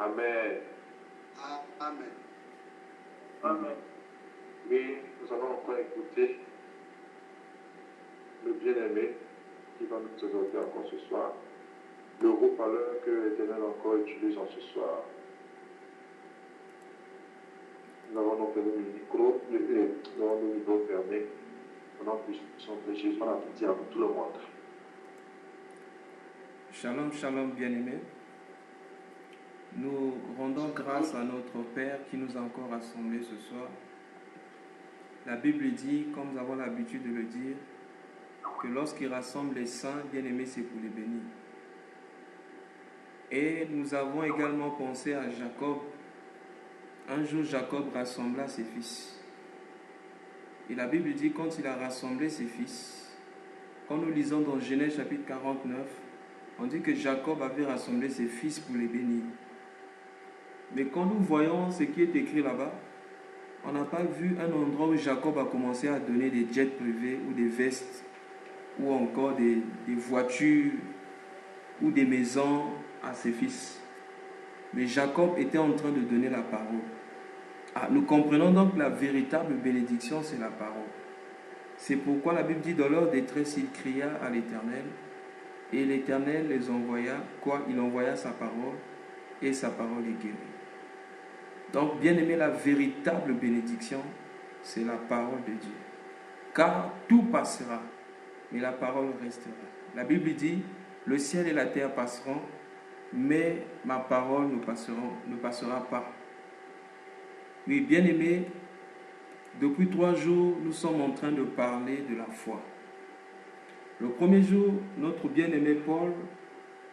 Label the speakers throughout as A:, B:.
A: Amen.
B: Amen.
A: Amen. Oui, nous allons encore écouter le bien-aimé qui va nous exhorter encore ce soir. Le haut-parleur que l'Éternel encore utilise en ce soir. Nous avons donc le micro, nous avons le micro fermé. Pendant que nous sommes prêchés, on a tout dit à tout le monde.
C: Shalom, shalom, bien-aimés. Nous rendons grâce à notre Père qui nous a encore rassemblés ce soir. La Bible dit, comme nous avons l'habitude de le dire, que lorsqu'il rassemble les saints, bien-aimés, c'est pour les bénir. Et nous avons également pensé à Jacob. Un jour, Jacob rassembla ses fils. Et la Bible dit, quand il a rassemblé ses fils, quand nous lisons dans Genèse chapitre 49, on dit que Jacob avait rassemblé ses fils pour les bénir. Mais quand nous voyons ce qui est écrit là-bas, on n'a pas vu un endroit où Jacob a commencé à donner des jets privés ou des vestes ou encore des voitures ou des maisons à ses fils. Mais Jacob était en train de donner la parole. Nous comprenons donc que la véritable bénédiction, c'est la parole. C'est pourquoi la Bible dit, dans leur détresse, il cria à l'Éternel, et l'Éternel les envoya, il envoya sa parole, et sa parole est guérie. Donc, bien aimé, la véritable bénédiction, c'est la parole de Dieu. Car tout passera, mais la parole restera. La Bible dit, le ciel et la terre passeront, mais ma parole ne passera pas. Oui, bien aimé, depuis 3 jours, nous sommes en train de parler de la foi. Le premier jour, notre bien-aimé Paul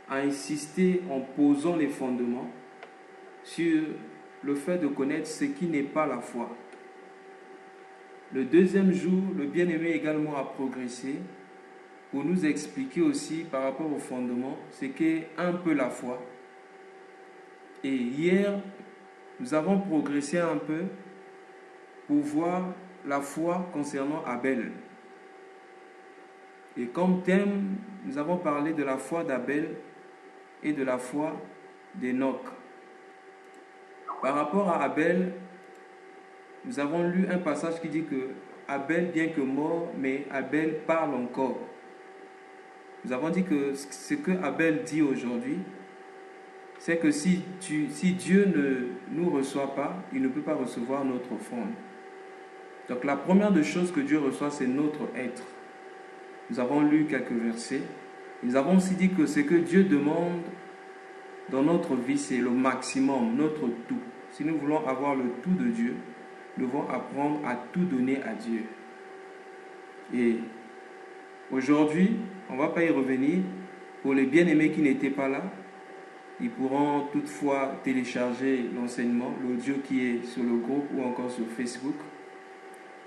C: a insisté en posant les fondements sur le fait de connaître ce qui n'est pas la foi. Le deuxième jour, le bien-aimé également a progressé pour nous expliquer aussi par rapport aux fondements ce qu'est un peu la foi. Et hier, nous avons progressé un peu pour voir la foi concernant Abel. Et comme thème, nous avons parlé de la foi d'Abel et de la foi d'Enoch. Par rapport à Abel, nous avons lu un passage qui dit que Abel, bien que mort, mais Abel parle encore. Nous avons dit que ce que Abel dit aujourd'hui, c'est que si Dieu ne nous reçoit pas, il ne peut pas recevoir notre offrande. Donc la première des choses que Dieu reçoit, c'est notre être. Nous avons lu quelques versets. Nous avons aussi dit que ce que Dieu demande dans notre vie, c'est le maximum, notre tout. Si nous voulons avoir le tout de Dieu, nous devons apprendre à tout donner à Dieu. Et aujourd'hui, on ne va pas y revenir. Pour les bien-aimés qui n'étaient pas là, ils pourront toutefois télécharger l'enseignement, l'audio qui est sur le groupe ou encore sur Facebook.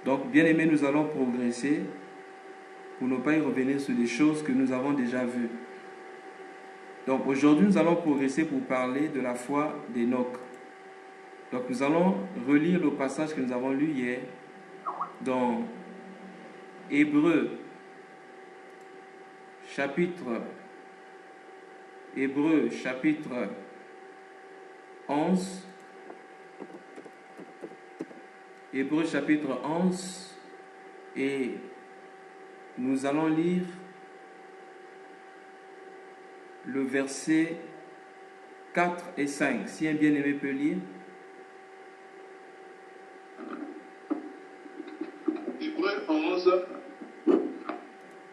C: Donc, bien-aimés, nous allons progresser pour ne pas y revenir sur des choses que nous avons déjà vues. Donc, aujourd'hui, nous allons progresser pour parler de la foi d'Enoch. Donc, nous allons relire le passage que nous avons lu hier dans Hébreux, chapitre 11. Hébreux chapitre 11, et nous allons lire le verset 4 et 5. Si un bien-aimé peut lire.
A: Hébreux 11,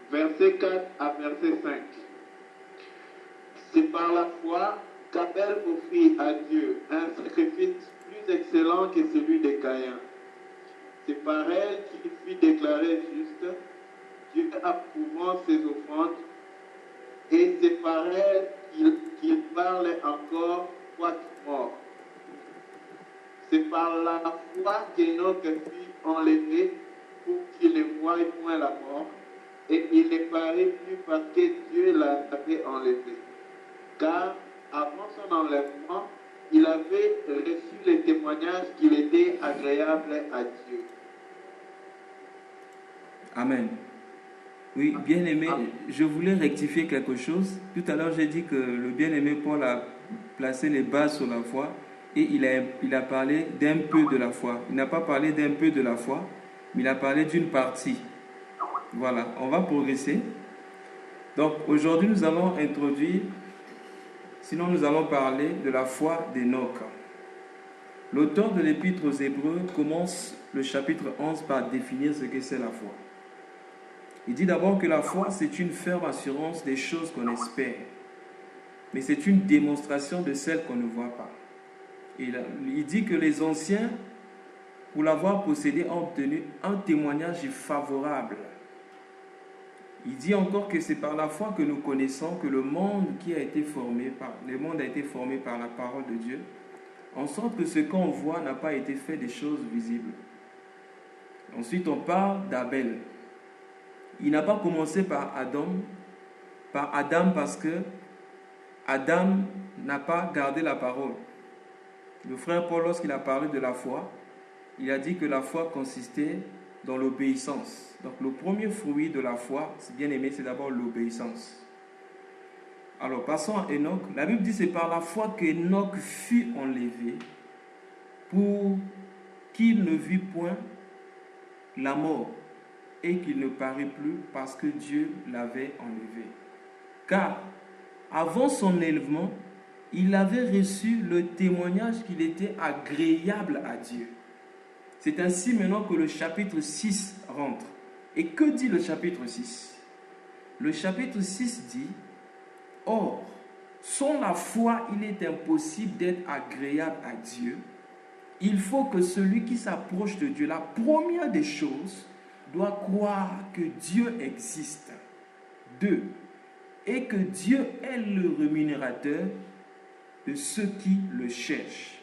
A: verset 4 à verset 5. C'est par la foi qu'Abel offrit à Dieu un sacrifice plus excellent que celui de Caïn. C'est par elle qu'il fut déclaré juste, Dieu approuvant ses offrandes, et c'est par elle qu'il parle encore, quoique mort. C'est par la foi qu'Enoch fut enlevé pour qu'il ne voie point la mort, et il ne paraît plus parce que Dieu l'avait enlevé. Car avant son enlèvement, il avait reçu le témoignage qu'il était agréable à Dieu.
C: Amen. Oui, bien-aimé, je voulais rectifier quelque chose. Tout à l'heure, j'ai dit que le bien-aimé Paul a placé les bases sur la foi et il a parlé d'un peu de la foi. Il n'a pas parlé d'un peu de la foi, mais il a parlé d'une partie. Voilà, on va progresser. Donc, aujourd'hui, nous allons introduire, sinon nous allons parler de la foi d'Enoch. L'auteur de l'Épître aux Hébreux commence le chapitre 11 par définir ce que c'est la foi. Il dit d'abord que la foi, c'est une ferme assurance des choses qu'on espère, mais c'est une démonstration de celles qu'on ne voit pas. Et il dit que les anciens, pour l'avoir possédé, ont obtenu un témoignage favorable. Il dit encore que c'est par la foi que nous connaissons que le monde a été formé par la parole de Dieu, en sorte que ce qu'on voit n'a pas été fait des choses visibles. Ensuite, on parle d'Abel. Il n'a pas commencé par Adam parce que Adam n'a pas gardé la parole. Le frère Paul, lorsqu'il a parlé de la foi, il a dit que la foi consistait dans l'obéissance. Donc le premier fruit de la foi, bien aimé, c'est d'abord l'obéissance. Alors passons à Enoch. La Bible dit que c'est par la foi qu'Enoch fut enlevé pour qu'il ne vit point la mort et qu'il ne parut plus parce que Dieu l'avait enlevé. Car avant son enlèvement, il avait reçu le témoignage qu'il était agréable à Dieu. C'est ainsi maintenant que le chapitre 6 rentre. Et que dit le chapitre 6? Le chapitre 6 dit: Or, sans la foi, il est impossible d'être agréable à Dieu. Il faut que celui qui s'approche de Dieu, la première des choses, doit croire que Dieu existe. 2. Et que Dieu est le rémunérateur de ceux qui le cherchent.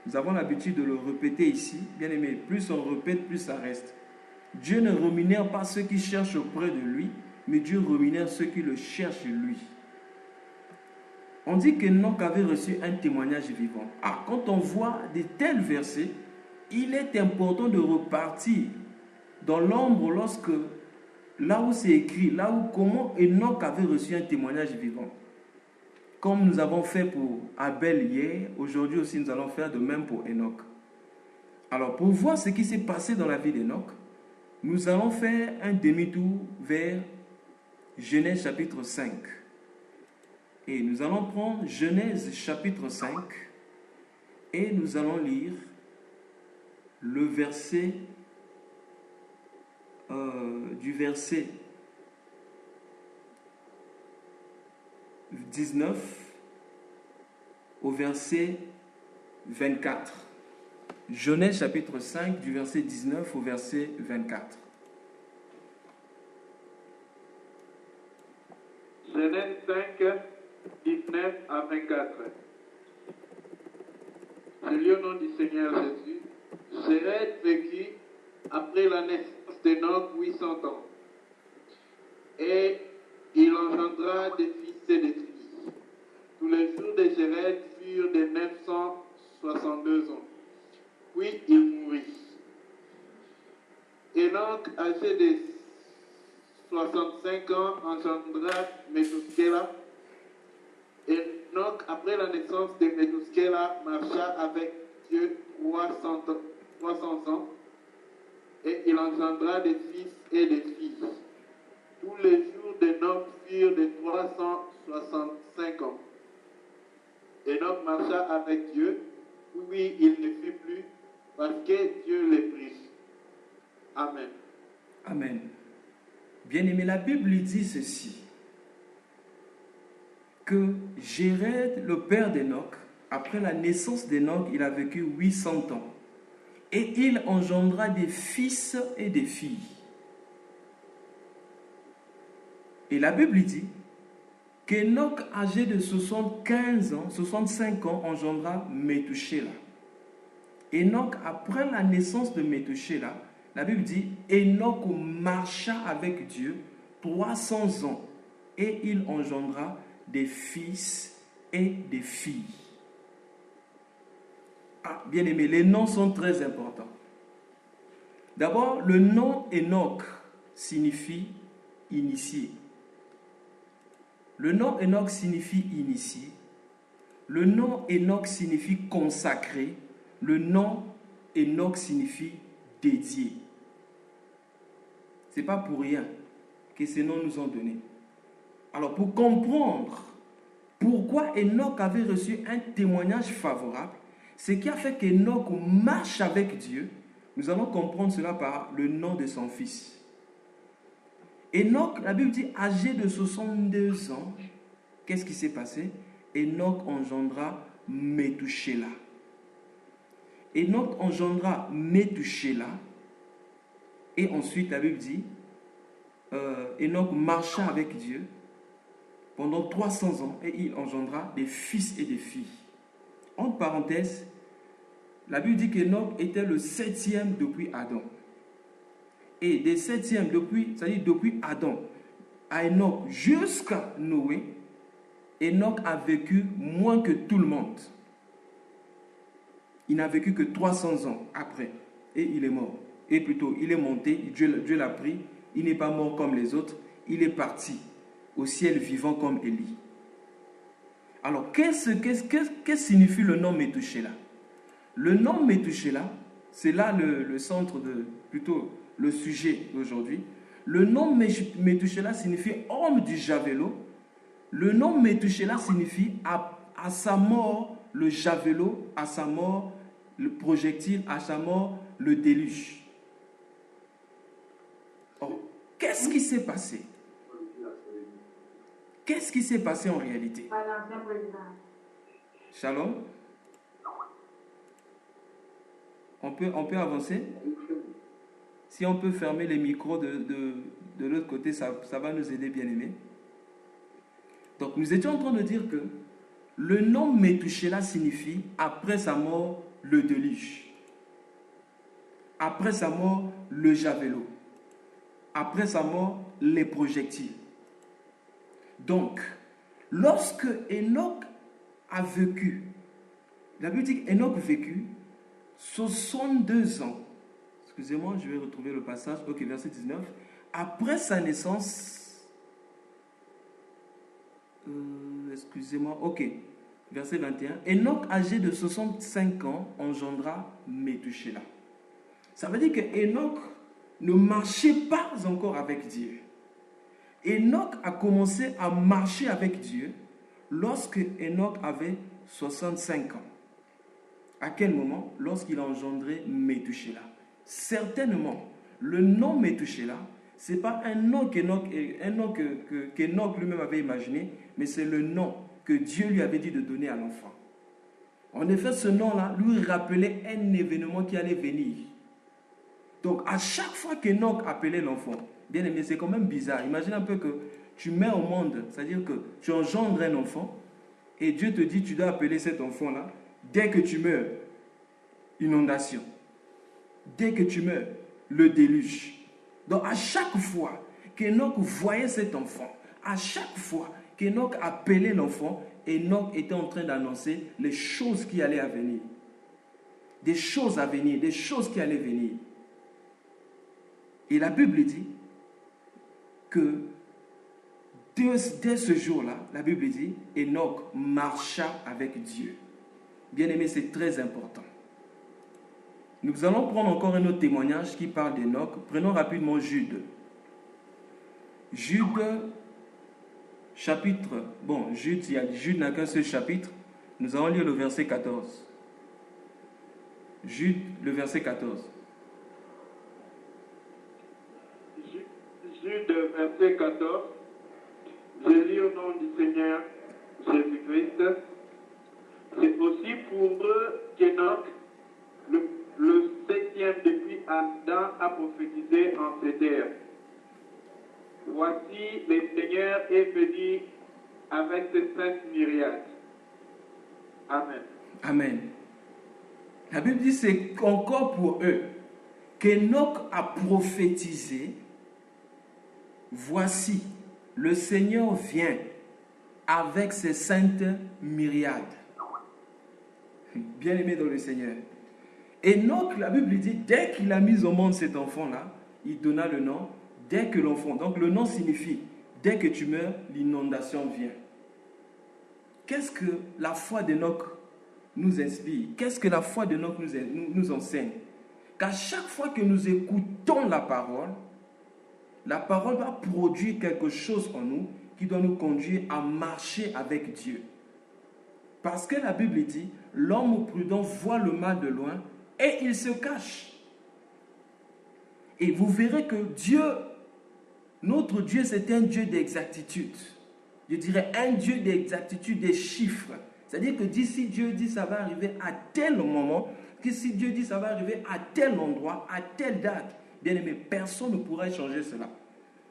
C: Nous avons l'habitude de le répéter ici. Bien aimé, plus on répète, plus ça reste. Dieu ne rémunère pas ceux qui cherchent auprès de lui, mais Dieu rémunère ceux qui le cherchent lui. On dit qu'Enoch avait reçu un témoignage vivant. Quand on voit de tels versets, il est important de repartir dans l'ombre là où c'est écrit, là où comment Enoch avait reçu un témoignage vivant. Comme nous avons fait pour Abel hier, aujourd'hui aussi nous allons faire de même pour Enoch. Alors pour voir ce qui s'est passé dans la vie d'Enoch, nous allons faire un demi-tour vers Genèse chapitre 5. Et nous allons prendre Genèse chapitre 5 et nous allons lire le verset du verset 19 au verset 24. Genèse chapitre 5 du verset 19 au verset 24.
A: Genèse 5, 19 à 24. Je lis au nom du Seigneur Jésus. Jéred vécut après la naissance d'Enoch 800 ans. Et il engendra des fils et des filles. Tous les jours de Jéred furent de 962 ans. Puis il mourut. Enoch, âgé de 65 ans, engendra Méthuskéla. Enoch, après la naissance de Méthuskéla, marcha avec Dieu 300 ans, et il engendra des fils et des filles. Tous les jours d'Enoch furent de 365 ans. Enoch marcha avec Dieu, puis il ne fut plus, parce que Dieu le prit. Amen.
C: Amen. Bien-aimé, la Bible dit ceci, que Jéred, le père d'Enoch, après la naissance d'Enoch, il a vécu 800 ans. Et il engendra des fils et des filles. Et la Bible dit qu'Enoch, âgé de 65 ans, engendra Méthushéla. Enoch, après la naissance de Méthushéla, la Bible dit, Enoch marcha avec Dieu 300 ans et il engendra des fils et des filles. Bien aimé, les noms sont très importants. D'abord, le nom Enoch signifie initié. Le nom Enoch signifie initié. Le nom Enoch signifie consacré. Le nom Enoch signifie dédié. Ce n'est pas pour rien que ces noms nous ont donnés. Alors, pour comprendre pourquoi Enoch avait reçu un témoignage favorable, ce qui a fait qu'Enoch marche avec Dieu, nous allons comprendre cela par le nom de son fils. Enoch, la Bible dit, âgé de 62 ans, qu'est-ce qui s'est passé? Enoch engendra Métouchéla. Enoch engendra Métouchéla. Et ensuite, la Bible dit, Enoch marcha avec Dieu pendant 300 ans et il engendra des fils et des filles. Entre parenthèses, la Bible dit qu'Enoch était le 7e depuis Adam. Et des 7e c'est-à-dire depuis Adam à Enoch jusqu'à Noé, Enoch a vécu moins que tout le monde. Il n'a vécu que 300 ans après et il est mort. Et plutôt, il est monté, Dieu l'a pris, il n'est pas mort comme les autres, il est parti au ciel vivant comme Élie. Alors, qu'est-ce que signifie le nom Métouchéla? Le nom Métouchéla, c'est là le centre plutôt le sujet d'aujourd'hui. Le nom Métouchéla signifie homme du javelot. Le nom Métouchéla signifie à sa mort le javelot, à sa mort le projectile, à sa mort le déluge. Or, qu'est-ce qui s'est passé? Qu'est-ce qui s'est passé en réalité? Shalom? On peut avancer? Si on peut fermer les micros de l'autre côté, ça va nous aider, bien aimés. Donc, nous étions en train de dire que le nom Métouchéla signifie après sa mort le déluge. Après sa mort le javelot. Après sa mort les projectiles. Donc, lorsque Enoch a vécu, la Bible dit qu'Enoch vécut 62 ans. Excusez-moi, je vais retrouver le passage. Ok, verset 19. Après sa naissance, excusez-moi, ok, verset 21. Enoch, âgé de 65 ans, engendra Métouchéla. Ça veut dire que Enoch ne marchait pas encore avec Dieu. Enoch a commencé à marcher avec Dieu lorsque Enoch avait 65 ans. À quel moment? Lorsqu'il a engendré Métouchéla. Certainement, le nom Métouchéla, ce n'est pas un nom qu'Enoch lui-même avait imaginé, mais c'est le nom que Dieu lui avait dit de donner à l'enfant. En effet, ce nom-là lui rappelait un événement qui allait venir. Donc, à chaque fois qu'Enoch appelait l'enfant, bien aimé, c'est quand même bizarre. Imagine un peu que tu mets au monde, c'est-à-dire que tu engendres un enfant, et Dieu te dit, tu dois appeler cet enfant-là, dès que tu meurs, inondation. Dès que tu meurs, le déluge. Donc, à chaque fois qu'Enoch voyait cet enfant, à chaque fois qu'Enoch appelait l'enfant, Enoch était en train d'annoncer les choses qui allaient à venir. Des choses à venir, des choses qui allaient venir. Et la Bible dit que dès ce jour-là, la Bible dit, Enoch marcha avec Dieu. Bien aimé, c'est très important. Nous allons prendre encore un autre témoignage qui parle d'Enoch. Prenons rapidement Jude. Jude, chapitre... Bon, Jude n'a qu'un seul chapitre. Nous allons lire le verset 14. Jude, le verset 14.
A: Jude, verset 14. Je lis au nom du Seigneur Jésus-Christ. C'est aussi pour eux qu'Enoch, le 7e depuis Adam, a prophétisé en ces terres. Voici, le Seigneur est venu avec ses saintes myriades. Amen.
C: Amen. La Bible dit c'est encore pour eux qu'Enoch a prophétisé. Voici, le Seigneur vient avec ses saintes myriades. Bien-aimé dans le Seigneur. Enoch, la Bible dit, dès qu'il a mis au monde cet enfant-là, il donna le nom Dès que l'enfant, donc le nom signifie, dès que tu meurs, l'inondation vient. Qu'est-ce que la foi d'Enoch nous inspire? Qu'est-ce que la foi d'Enoch nous enseigne? Qu'à chaque fois que nous écoutons la parole va produire quelque chose en nous qui doit nous conduire à marcher avec Dieu. Parce que la Bible dit, l'homme prudent voit le mal de loin et il se cache. Et vous verrez que Dieu, notre Dieu, c'est un Dieu d'exactitude. Je dirais un Dieu d'exactitude des chiffres. C'est-à-dire que d'ici Dieu dit ça va arriver à tel moment, que si Dieu dit ça va arriver à tel endroit, à telle date, bien aimé, personne ne pourra changer cela.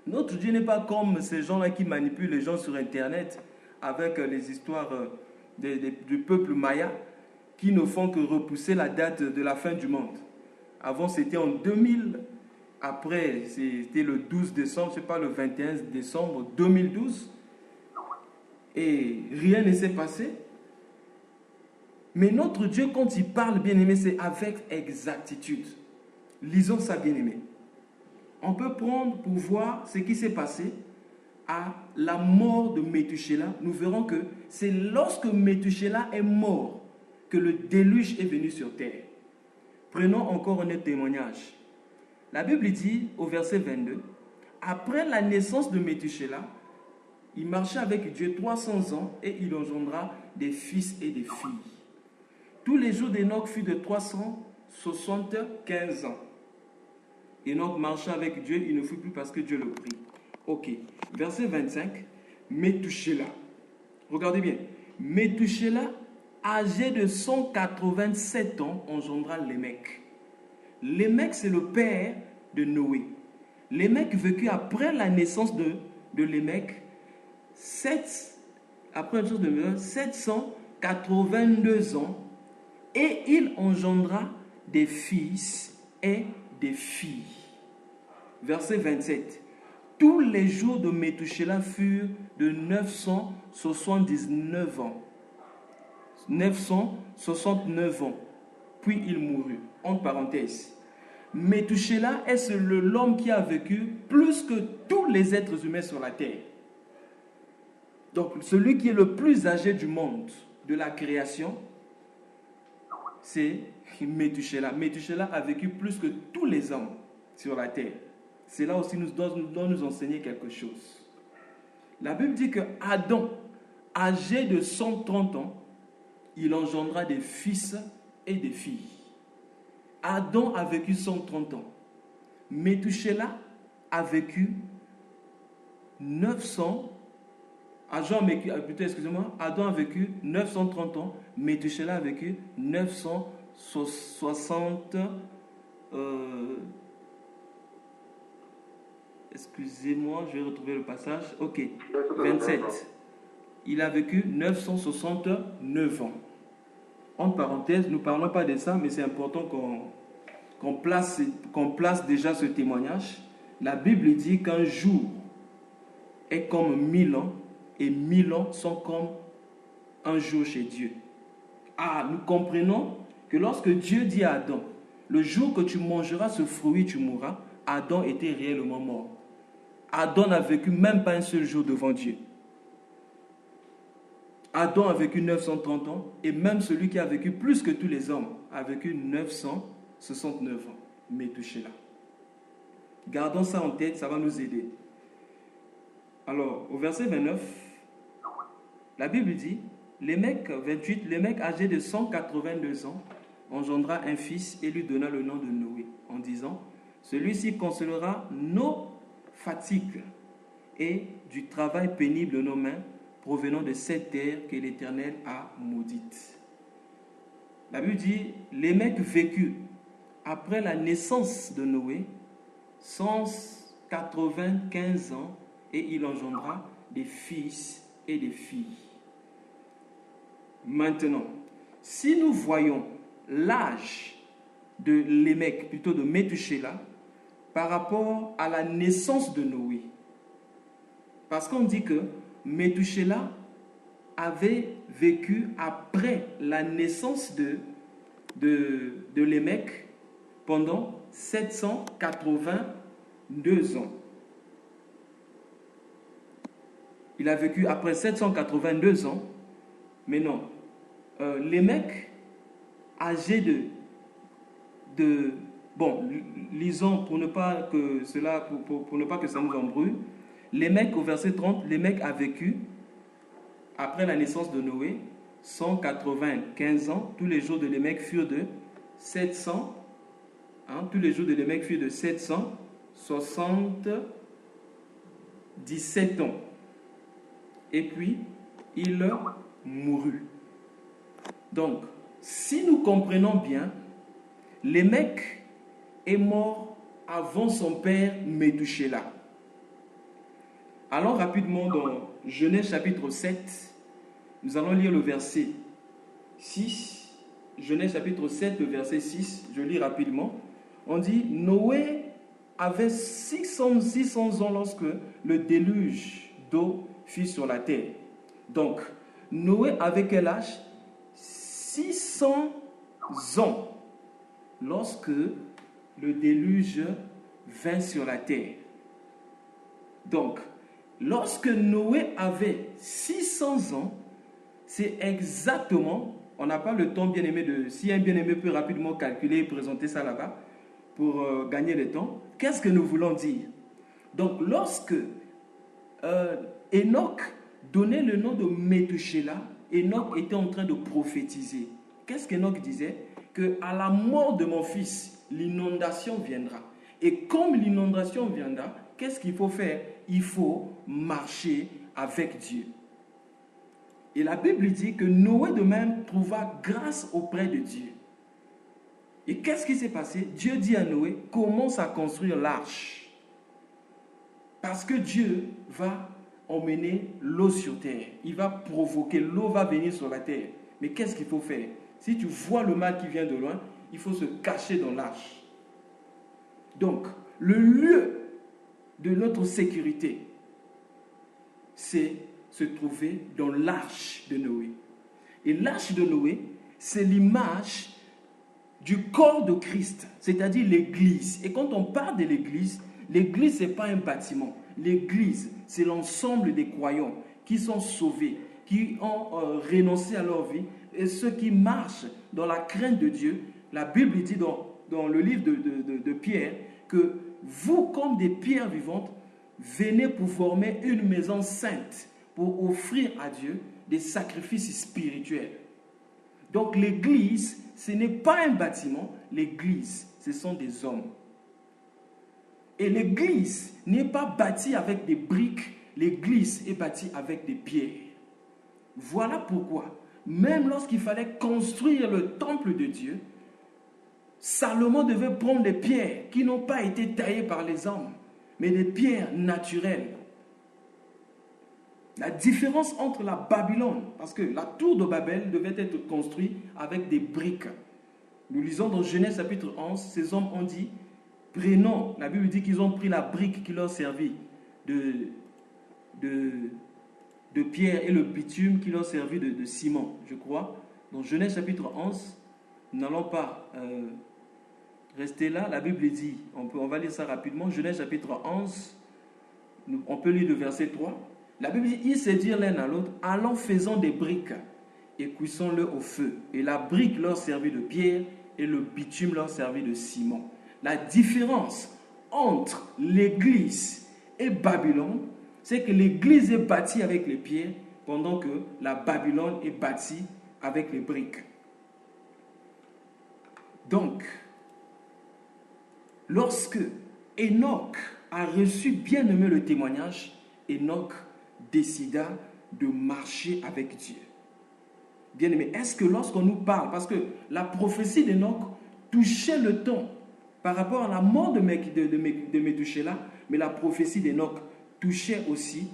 C: Notre Dieu n'est pas comme ces gens-là qui manipulent les gens sur Internet avec les histoires du peuple maya qui ne font que repousser la date de la fin du monde. Avant, c'était en 2000. Après, c'était le 12 décembre, je ne sais pas, le 21 décembre 2012. Et rien ne s'est passé. Mais notre Dieu, quand il parle, bien-aimé, c'est avec exactitude. Lisons ça, bien-aimé. On peut prendre pour voir ce qui s'est passé à la mort de Méthusélah. Nous verrons que c'est lorsque Méthusélah est mort que le déluge est venu sur terre. Prenons encore un autre témoignage. La Bible dit au verset 22, après la naissance de Méthusélah, il marcha avec Dieu 300 ans et il engendra des fils et des filles. Tous les jours d'Enoch furent de 375 ans. Enoch marcha avec Dieu, il ne fut plus parce que Dieu le prit. Ok, verset 25, Méthusélah. Regardez bien. Méthusélah, âgé de 187 ans, engendra Lémec. Lémec, c'est le père de Noé. Lémec vécut après la naissance de Lémec, après la naissance de Lémec, 782 ans, et il engendra des fils et des filles. Verset 27. Tous les jours de Méthusélah furent de 979 ans. 969 ans. Puis il mourut. Entre parenthèses. Méthusélah est l'homme qui a vécu plus que tous les êtres humains sur la terre. Donc, celui qui est le plus âgé du monde, de la création, c'est Méthusélah. Méthusélah a vécu plus que tous les hommes sur la terre. C'est là aussi doit nous enseigner quelque chose. La Bible dit que Adam, âgé de 130 ans, il engendra des fils et des filles. Adam a vécu 130 ans. Méthusélah a vécu 900. Adam a vécu 930 ans. Méthusélah a vécu 960. Excusez-moi, je vais retrouver le passage. Ok, 27. Il a vécu 969 ans. Entre parenthèses, nous ne parlons pas de ça, mais c'est important qu'on place déjà ce témoignage. La Bible dit qu'un jour est comme 1000 ans et 1000 ans sont comme un jour chez Dieu. Ah, nous comprenons que lorsque Dieu dit à Adam, le jour que tu mangeras ce fruit, tu mourras, Adam était réellement mort. Adam n'a vécu même pas un seul jour devant Dieu. Adam a vécu 930 ans et même celui qui a vécu plus que tous les hommes a vécu 969 ans. Méthusélah. Gardons ça en tête, ça va nous aider. Alors, au verset 29, la Bible dit, Lémec, 28, Lémec âgé de 182 ans, engendra un fils et lui donna le nom de Noé, en disant, celui-ci consolera nos fatigues et du travail pénible de nos mains, provenant de cette terre que l'Éternel a maudite. La Bible dit, Lémec vécut après la naissance de Noé 195 ans et il engendra des fils et des filles. Maintenant, si nous voyons l'âge de Lémec, plutôt de Méthusélah, par rapport à la naissance de Noé, parce qu'on dit que Méthusélah avait vécu après la naissance de Lémec pendant 782 ans. il a vécu après 782 ans. Mais non, les mecs âgés bon, lisons pour ne pas que ça nous embrouille. Les mecs, au verset 30, les mecs a vécu, après la naissance de Noé, 195 ans. Tous les jours de Lémec furent de 700. Tous les jours de Lémec furent de 777 ans. Et puis, il mourut. Donc, si nous comprenons bien, Lémec est mort avant son père Métouchéla. Allons rapidement dans Genèse chapitre 7. Nous allons lire le verset 6. Genèse chapitre 7, le verset 6. Je lis rapidement. On dit, Noé avait 600 ans lorsque le déluge d'eau fut sur la terre. Donc, Noé avait quel âge? 600 ans lorsque le déluge vint sur la terre. Donc, lorsque Noé avait 600 ans, c'est exactement, on n'a pas le temps bien-aimé si un bien-aimé peut rapidement calculer et présenter ça là-bas pour gagner le temps, qu'est-ce que nous voulons dire? Donc, lorsque Enoch donnait le nom de Métouchéla, Enoch était en train de prophétiser. Qu'est-ce qu'Enoch disait? qu'à la mort de mon fils, l'inondation viendra. Et comme l'inondation viendra, qu'est-ce qu'il faut faire? Il faut marcher avec Dieu. Et la Bible dit que Noé de même trouva grâce auprès de Dieu. Et qu'est-ce qui s'est passé? Dieu dit à Noé, commence à construire l'arche. Parce que Dieu va emmener l'eau sur terre. Il va provoquer, l'eau va venir sur la terre. Mais qu'est-ce qu'il faut faire? Si tu vois le mal qui vient de loin, il faut se cacher dans l'arche. Donc, le lieu de notre sécurité, c'est se trouver dans l'arche de Noé. Et l'arche de Noé, c'est l'image du corps de Christ, c'est-à-dire l'Église. Et quand on parle de l'Église, l'Église, ce n'est pas un bâtiment. L'Église, c'est l'ensemble des croyants qui sont sauvés, qui ont renoncé à leur vie, et ceux qui marchent dans la crainte de Dieu. La Bible dit dans le livre de Pierre que vous, comme des pierres vivantes, venez pour former une maison sainte, pour offrir à Dieu des sacrifices spirituels. Donc l'Église, ce n'est pas un bâtiment, l'Église, ce sont des hommes. Et l'Église n'est pas bâtie avec des briques, l'Église est bâtie avec des pierres. Voilà pourquoi, même lorsqu'il fallait construire le temple de Dieu, Salomon devait prendre des pierres qui n'ont pas été taillées par les hommes, mais des pierres naturelles. La différence entre la Babylone, parce que la tour de Babel devait être construite avec des briques. Nous lisons dans Genèse chapitre 11, ces hommes ont dit, prenons, la Bible dit qu'ils ont pris la brique qui leur servit de pierre et le bitume qui leur servit de ciment, je crois. Dans Genèse chapitre 11, nous n'allons pas rester là, la Bible dit, on va lire ça rapidement, Genèse chapitre 11, on peut lire le verset 3. La Bible dit, ils se dirent l'un à l'autre, allons faisons des briques et cuisons-le au feu. Et la brique leur servit de pierre et le bitume leur servit de ciment. La différence entre l'Église et Babylone, c'est que l'Église est bâtie avec les pierres, pendant que la Babylone est bâtie avec les briques. Donc, lorsque Enoch a reçu bien aimé le témoignage, Enoch décida de marcher avec Dieu. Bien aimé, est-ce que lorsqu'on nous parle, parce que la prophétie d'Enoch touchait le temps par rapport à la mort de Métouchéla, mais la prophétie d'Enoch touchait aussi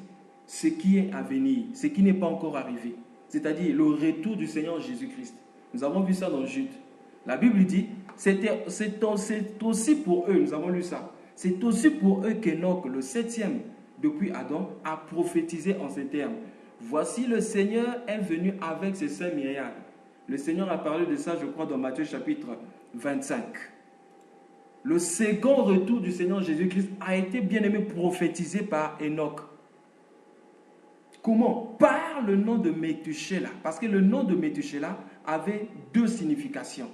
C: ce qui est à venir, ce qui n'est pas encore arrivé, c'est-à-dire le retour du Seigneur Jésus-Christ. Nous avons vu ça dans Jude. La Bible dit, c'est aussi pour eux, nous avons lu ça, c'est aussi pour eux qu'Enoch, le 7e depuis Adam, a prophétisé en ces termes. Voici le Seigneur est venu avec ses saints myriades. Le Seigneur a parlé de ça, je crois, dans Matthieu chapitre 25. Le second retour du Seigneur Jésus-Christ a été bien aimé prophétisé par Enoch. Comment? Par le nom de Méthusélah. Parce que le nom de Méthusélah avait deux significations.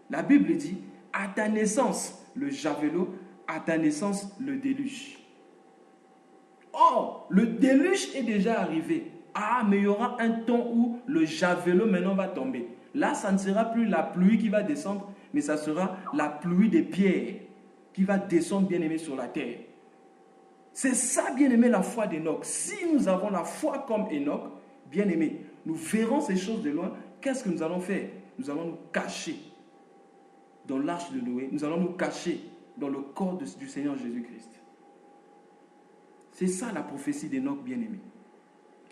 C: La Bible dit, à ta naissance, le javelot, à ta naissance, le déluge. Or, le déluge est déjà arrivé. Ah, mais il y aura un temps où le javelot maintenant va tomber. Là, ça ne sera plus la pluie qui va descendre, mais ça sera la pluie des pierres qui va descendre, bien-aimé, sur la terre. C'est ça, bien-aimé, la foi d'Enoch. Si nous avons la foi comme Enoch, bien-aimé, nous verrons ces choses de loin. Qu'est-ce que nous allons faire? Nous allons nous cacher dans l'arche de Noé. Nous allons nous cacher dans le corps du Seigneur Jésus-Christ. C'est ça la prophétie d'Enoch, bien-aimé.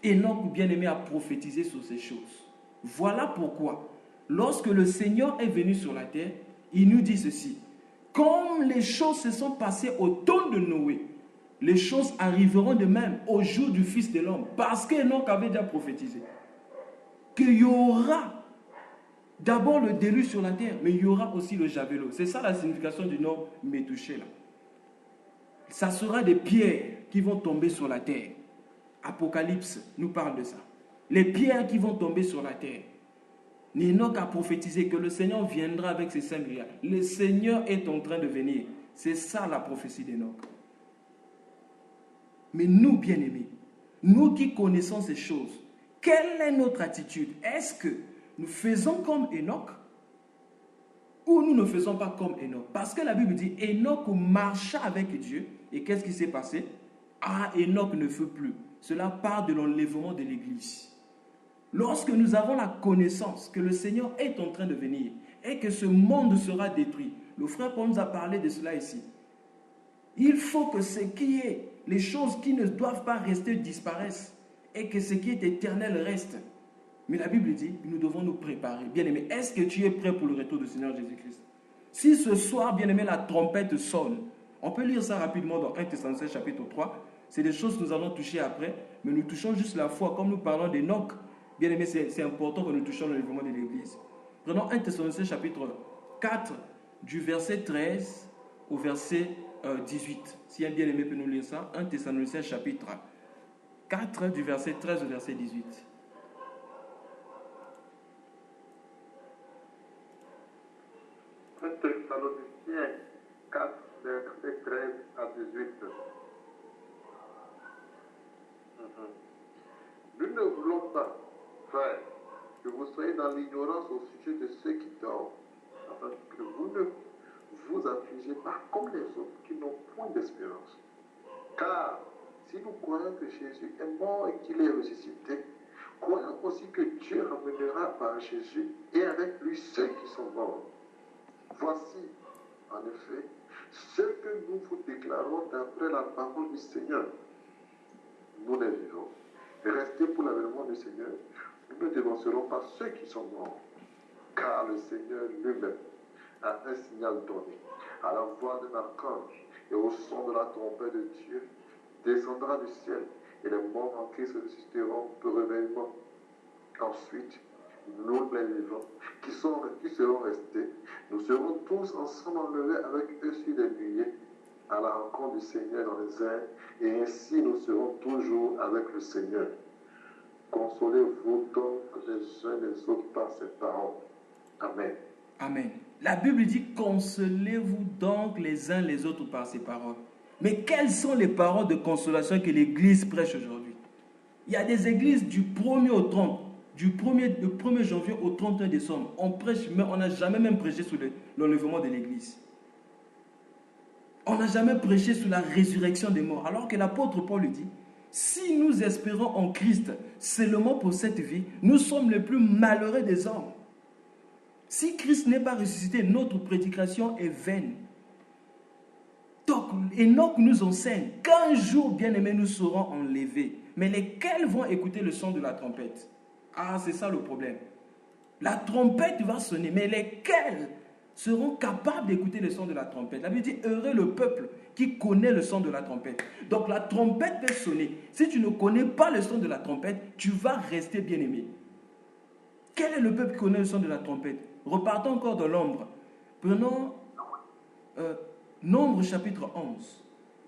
C: Enoch, bien-aimé, a prophétisé sur ces choses. Voilà pourquoi, lorsque le Seigneur est venu sur la terre, il nous dit ceci. Comme les choses se sont passées au temps de Noé, les choses arriveront de même au jour du Fils de l'homme. Parce qu'Enoch avait déjà prophétisé qu'il y aura d'abord le déluge sur la terre, mais il y aura aussi le javelot. C'est ça la signification du nom Méthusélah. Ça sera des pierres qui vont tomber sur la terre. Apocalypse nous parle de ça. Les pierres qui vont tomber sur la terre. Enoch a prophétisé que le Seigneur viendra avec ses 5 milliards. Le Seigneur est en train de venir. C'est ça la prophétie d'Enoch. Mais nous, bien-aimés, nous qui connaissons ces choses, quelle est notre attitude? Est-ce que nous faisons comme Enoch ou nous ne faisons pas comme Enoch? Parce que la Bible dit, Enoch marcha avec Dieu. Et qu'est-ce qui s'est passé? Ah, Enoch ne fut plus. Cela part de l'enlèvement de l'Église. Lorsque nous avons la connaissance que le Seigneur est en train de venir et que ce monde sera détruit, le frère Paul nous a parlé de cela ici. Il faut que ce qui est, les choses qui ne doivent pas rester disparaissent et que ce qui est éternel reste. Mais la Bible dit, nous devons nous préparer. Bien-aimé, est-ce que tu es prêt pour le retour du Seigneur Jésus-Christ? Si ce soir, bien-aimé, la trompette sonne, on peut lire ça rapidement dans 1 Thessaloniciens chapitre 3. C'est des choses que nous allons toucher après, mais nous touchons juste la foi. Comme nous parlons d'Enoch, bien-aimé, c'est important que nous touchions l'enlèvement de l'Église. Prenons 1 Thessaloniciens chapitre 4, du verset 13 au verset 18. Si un bien-aimé peut nous lire ça, 1 Thessaloniciens chapitre 4, du verset 13 au verset 18.
A: 1 Thessaloniciens 4, verset 13 à 18. Nous ne voulons pas, frères, que vous soyez dans l'ignorance au sujet de ceux qui dorment, afin que vous ne vous affligez pas comme les autres qui n'ont point d'espérance. Car si nous croyons que Jésus est mort et qu'il est ressuscité, croyons aussi que Dieu ramènera par Jésus et avec lui ceux qui sont morts. Voici, en effet, ce que nous vous déclarons d'après la parole du Seigneur. Nous les vivons. Restez pour l'avènement du Seigneur. Nous ne dénoncerons pas ceux qui sont morts, car le Seigneur lui-même a un signal donné. À la voix d'un archange et au son de la trompette de Dieu, descendra du ciel, et les morts en Christ ressusciteront brevettement. Ensuite, nous les vivants, qui seront restés, nous serons tous ensemble enlevés avec eux sur les nuées, à la rencontre du Seigneur dans les airs, et ainsi nous serons toujours avec le Seigneur. Consolez-vous donc les uns les autres par ces paroles. Amen.
C: Amen. La Bible dit, consolez-vous donc les uns les autres par ces paroles. Mais quelles sont les paroles de consolation que l'Église prêche aujourd'hui? Il y a des églises du 1er au 30, du 1er janvier au 31 décembre. On prêche, mais on n'a jamais même prêché sur l'enlèvement de l'Église. On n'a jamais prêché sur la résurrection des morts. Alors que l'apôtre Paul dit, si nous espérons en Christ seulement pour cette vie, nous sommes les plus malheureux des hommes. Si Christ n'est pas ressuscité, notre prédication est vaine. Donc, Enoch nous enseigne qu'un jour, bien-aimés, nous serons enlevés. Mais lesquels vont écouter le son de la trompette? Ah, c'est ça le problème. La trompette va sonner, mais lesquels seront capables d'écouter le son de la trompette? La Bible dit, heureux le peuple qui connaît le son de la trompette. Donc, la trompette va sonner. Si tu ne connais pas le son de la trompette, tu vas rester bien-aimé. Quel est le peuple qui connaît le son de la trompette? Repartons encore dans l'ombre. Prenons Nombre chapitre 11.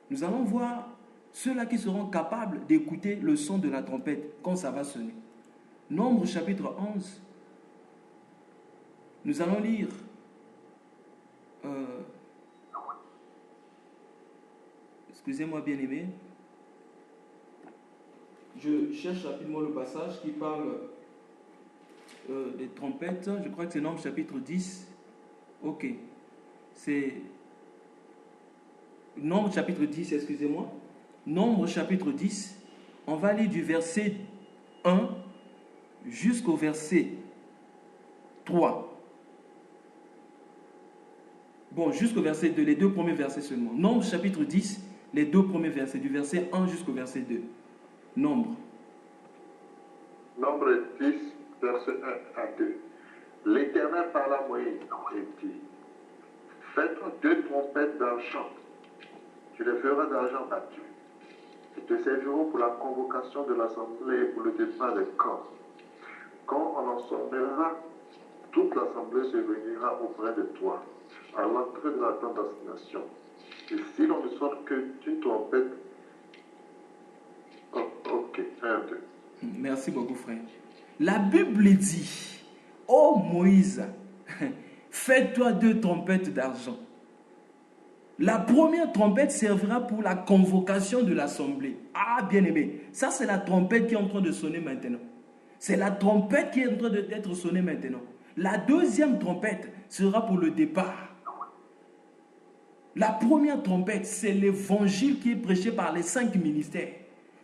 C: Nous allons voir Ceux-là qui seront capables d'écouter le son de la trompette quand ça va sonner. Nombre chapitre 11. Nous allons lire excusez-moi bien aimé. Je cherche rapidement le passage qui parle des trompettes. Je crois que c'est Nombre chapitre 10. Ok. C'est Nombre chapitre 10, excusez-moi. Nombre chapitre 10. On va lire du verset 1 jusqu'au verset 3. Bon, jusqu'au verset 2, les deux premiers versets seulement. Nombre chapitre 10, les deux premiers versets, du verset 1 jusqu'au verset 2. Nombre.
A: Nombre 10, verset 1 à 2. L'Éternel parla à Moïse et dit, fais-toi 2 trompettes d'argent. Tu les feras d'argent battu. Ils te serviront pour la convocation de l'assemblée et pour le départ des camps. Quand on en sonnera, toute l'assemblée se réunira auprès de toi, à l'entrée de la tente d'assignation. Et si l'on ne sonne que d'une trompette, ok, 1, 2.
C: Merci beaucoup, frère. La Bible dit, ô Moïse, fais-toi 2 trompettes d'argent. La première trompette servira pour la convocation de l'assemblée. Ah, bien-aimé, ça c'est la trompette qui est en train de sonner maintenant. C'est la trompette qui est en train d'être sonnée maintenant. La deuxième trompette sera pour le départ. La première trompette, c'est l'évangile qui est prêché par les 5 ministères.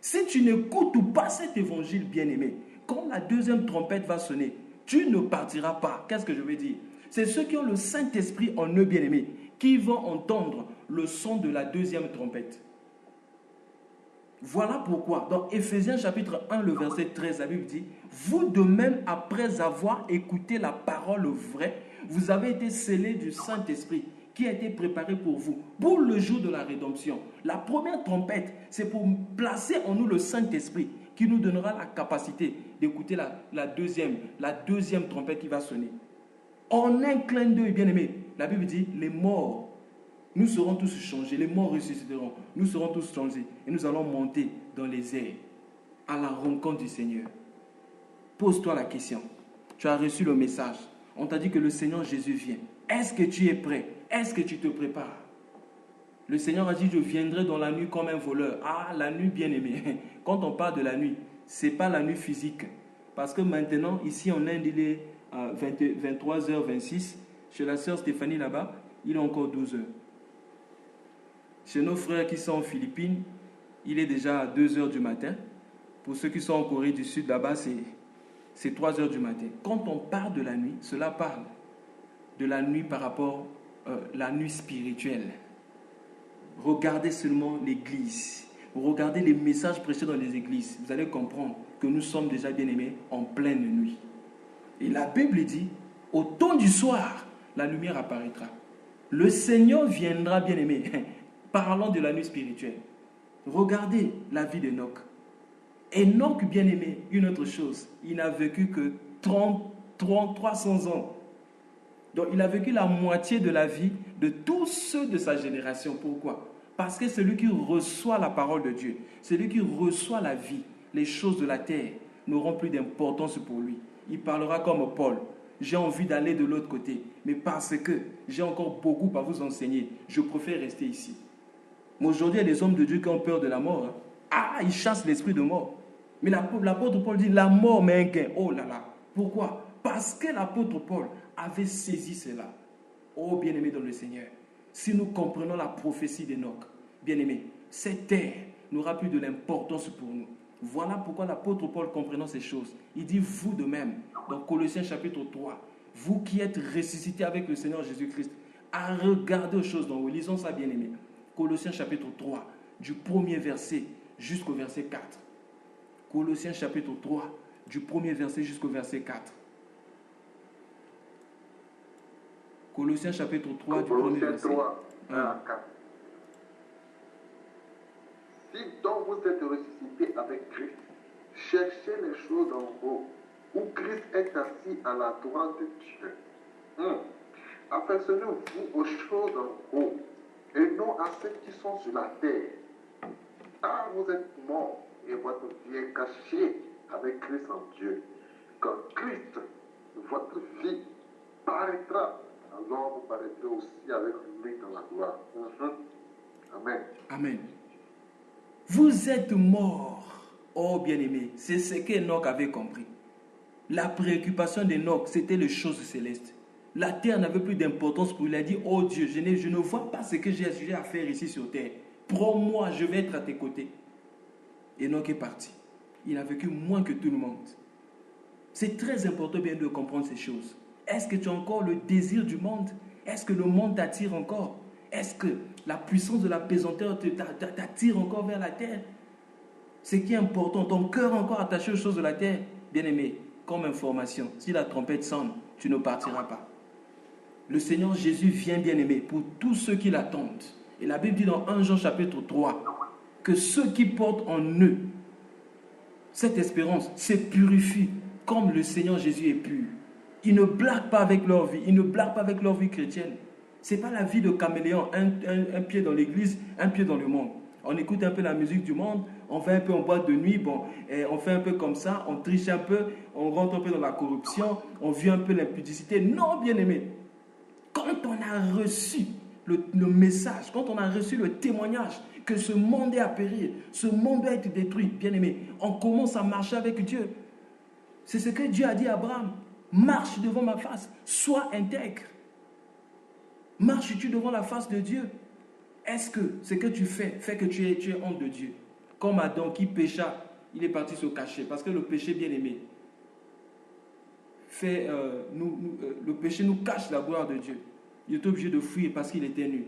C: Si tu n'écoutes pas cet évangile bien-aimé, quand la deuxième trompette va sonner, tu ne partiras pas. Qu'est-ce que je veux dire? C'est ceux qui ont le Saint-Esprit en eux bien-aimés qui vont entendre le son de la deuxième trompette. Voilà pourquoi, dans Éphésiens chapitre 1, le verset 13, la Bible dit, vous de même, après avoir écouté la parole vraie, vous avez été scellés du Saint-Esprit qui a été préparé pour vous, pour le jour de la rédemption. La première trompette, c'est pour placer en nous le Saint-Esprit qui nous donnera la capacité d'écouter la deuxième trompette qui va sonner. En un clin d'œil, bien-aimé, la Bible dit, les morts, nous serons tous changés, les morts ressusciteront, nous serons tous changés et nous allons monter dans les airs à la rencontre du Seigneur. Pose-toi la question. Tu as reçu le message. On t'a dit que le Seigneur Jésus vient. Est-ce que tu es prêt? Est-ce que tu te prépares? Le Seigneur a dit, je viendrai dans la nuit comme un voleur. Ah, la nuit bien-aimée. Quand on parle de la nuit, ce n'est pas la nuit physique. Parce que maintenant, ici en Inde, il est 23h26. Chez la sœur Stéphanie là-bas, il est encore 12h. Chez nos frères qui sont en Philippines, il est déjà 2h du matin. Pour ceux qui sont en Corée du Sud, là-bas, c'est 3h du matin. Quand on parle de la nuit, cela parle de la nuit par rapport à la nuit spirituelle. Regardez seulement l'église. Regardez les messages prêchés dans les églises. Vous allez comprendre que nous sommes déjà bien-aimés en pleine nuit. Et la Bible dit, au temps du soir, la lumière apparaîtra. Le Seigneur viendra, bien-aimé. Parlant de la nuit spirituelle. Regardez la vie d'Enoch. Enoch, bien-aimé, une autre chose, il n'a vécu que 300 ans. Donc il a vécu la moitié de la vie de tous ceux de sa génération. Pourquoi? Parce que celui qui reçoit la parole de Dieu, celui qui reçoit la vie, les choses de la terre, n'auront plus d'importance pour lui. Il parlera comme Paul. J'ai envie d'aller de l'autre côté, mais parce que j'ai encore beaucoup à vous enseigner, je préfère rester ici. Mais aujourd'hui, il y a des hommes de Dieu qui ont peur de la mort. Hein. Ah, ils chassent l'esprit de mort. Mais l'apôtre Paul dit, la mort m'est un gain. Oh là là. Pourquoi? Parce que l'apôtre Paul avait saisi cela. Oh, bien-aimé dans le Seigneur, si nous comprenons la prophétie d'Enoch, bien-aimé, cette terre n'aura plus de l'importance pour nous. Voilà pourquoi l'apôtre Paul, comprenant ces choses, il dit, vous de même, dans Colossiens chapitre 3, vous qui êtes ressuscités avec le Seigneur Jésus-Christ, à regarder aux choses d'en haut. Lisons ça, bien-aimé. Colossiens chapitre 3, du premier verset jusqu'au verset 4. Colossiens chapitre 3, du premier verset jusqu'au verset 4. Colossiens chapitre 3, du premier verset.
A: 3, 1 à 4. Si donc vous êtes ressuscités avec Christ, cherchez les choses en haut, où Christ est assis à la droite de Dieu. Affectionnez-vous aux choses en haut, et non à ceux qui sont sur la terre.
B: Car vous êtes morts et votre vie est cachée avec Christ en Dieu. Quand Christ, votre vie, paraîtra, alors vous paraîtrez aussi avec lui dans la gloire. Amen.
C: Amen. Vous êtes morts. Oh bien-aimé, c'est ce qu'Enoch avait compris. La préoccupation d'Enoch, c'était les choses célestes. La terre n'avait plus d'importance pour lui. Il a dit, oh Dieu, je ne vois pas ce que j'ai à faire ici sur terre. Prends-moi, je vais être à tes côtés. Enoch est parti. Il a vécu moins que tout le monde. C'est très important bien de comprendre ces choses. Est-ce que tu as encore le désir du monde? Est-ce que le monde t'attire encore? Est-ce que la puissance de la pesanteur t'attire encore vers la terre? Ce qui est important, ton cœur encore attaché aux choses de la terre, bien-aimé, comme information, si la trompette sonne, tu ne partiras pas. Le Seigneur Jésus vient, bien-aimé, pour tous ceux qui l'attendent. Et la Bible dit dans 1 Jean chapitre 3 que ceux qui portent en eux cette espérance se purifient comme le Seigneur Jésus est pur. Ils ne blaguent pas avec leur vie, ils ne blaguent pas avec leur vie chrétienne. Ce n'est pas la vie de caméléon, un pied dans l'église, un pied dans le monde. On écoute un peu la musique du monde, on fait un peu en boîte de nuit, on fait un peu comme ça, on triche un peu, on rentre un peu dans la corruption, on vit un peu l'impudicité. Non, bien-aimé, quand on a reçu le message, quand on a reçu le témoignage que ce monde est à périr, ce monde doit être détruit, bien-aimé, on commence à marcher avec Dieu. C'est ce que Dieu a dit à Abraham. Marche devant ma face, sois intègre. Marches-tu devant la face de Dieu? Est-ce que ce que tu fais fait que tu es honte de Dieu? Comme Adam qui pécha, il est parti se cacher. Parce que le péché, bien-aimé, le péché nous cache la gloire de Dieu. Il est obligé de fuir parce qu'il était nu.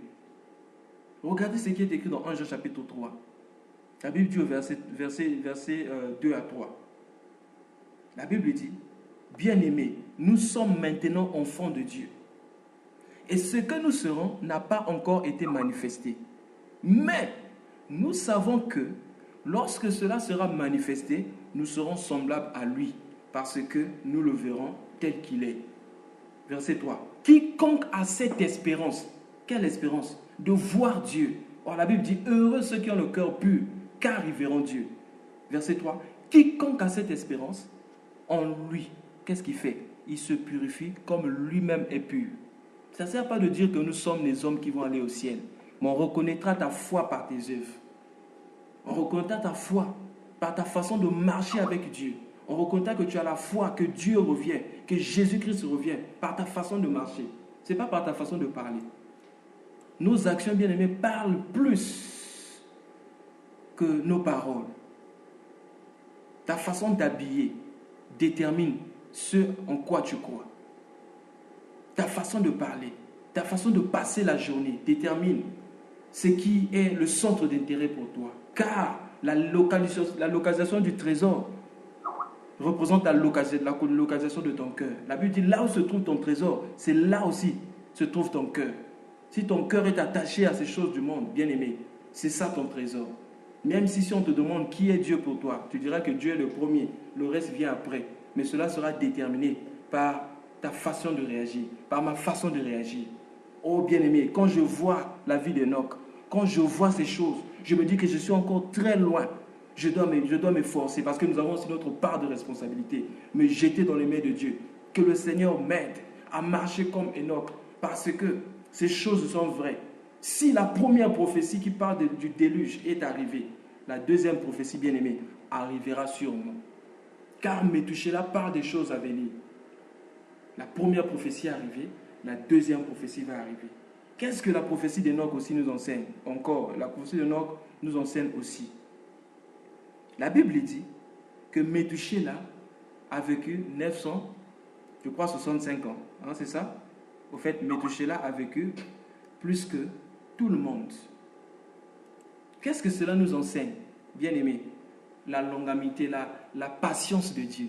C: Regardez ce qui est écrit dans 1 Jean chapitre 3. La Bible dit au verset 2 à 3. La Bible dit, bien-aimés, nous sommes maintenant enfants de Dieu. Et ce que nous serons n'a pas encore été manifesté. Mais nous savons que lorsque cela sera manifesté, nous serons semblables à lui, parce que nous le verrons tel qu'il est. Verset 3. Quiconque a cette espérance, quelle espérance? De voir Dieu. Or la Bible dit, heureux ceux qui ont le cœur pur, car ils verront Dieu. Verset 3. Quiconque a cette espérance, en lui, qu'est-ce qu'il fait? Il se purifie comme lui-même est pur. Ça ne sert pas de dire que nous sommes les hommes qui vont aller au ciel. Mais on reconnaîtra ta foi par tes œuvres. On reconnaîtra ta foi par ta façon de marcher avec Dieu. On reconnaîtra que tu as la foi, que Dieu revient, que Jésus-Christ revient par ta façon de marcher. Ce n'est pas par ta façon de parler. Nos actions, bien-aimées, parlent plus que nos paroles. Ta façon d'habiller détermine ce en quoi tu crois. Ta façon de parler, ta façon de passer la journée détermine ce qui est le centre d'intérêt pour toi. Car la localisation du trésor représente la localisation de ton cœur. La Bible dit, là où se trouve ton trésor, c'est là aussi se trouve ton cœur. Si ton cœur est attaché à ces choses du monde, bien aimé, c'est ça ton trésor. Même si on te demande qui est Dieu pour toi, tu diras que Dieu est le premier, le reste vient après. Mais cela sera déterminé par ta façon de réagir, par ma façon de réagir. Oh bien-aimé, quand je vois la vie d'Enoch, quand je vois ces choses, je me dis que je suis encore très loin. Je dois m'efforcer parce que nous avons aussi notre part de responsabilité. Me jeter dans les mains de Dieu. Que le Seigneur m'aide à marcher comme Enoch parce que ces choses sont vraies. Si la première prophétie qui parle du déluge est arrivée, la deuxième prophétie, bien-aimée, arrivera sûrement. Car Méthusélah parle des choses à venir. La première prophétie est arrivée, la deuxième prophétie va arriver. Qu'est-ce que la prophétie d'Enoch aussi nous enseigne? Encore, la prophétie d'Enoch nous enseigne aussi. La Bible dit que Méthusélah a vécu 965 ans. Hein, c'est ça? Au fait, Méthusélah a vécu plus que tout le monde. Qu'est-ce que cela nous enseigne? Bien aimé, la longanimité, la patience de Dieu.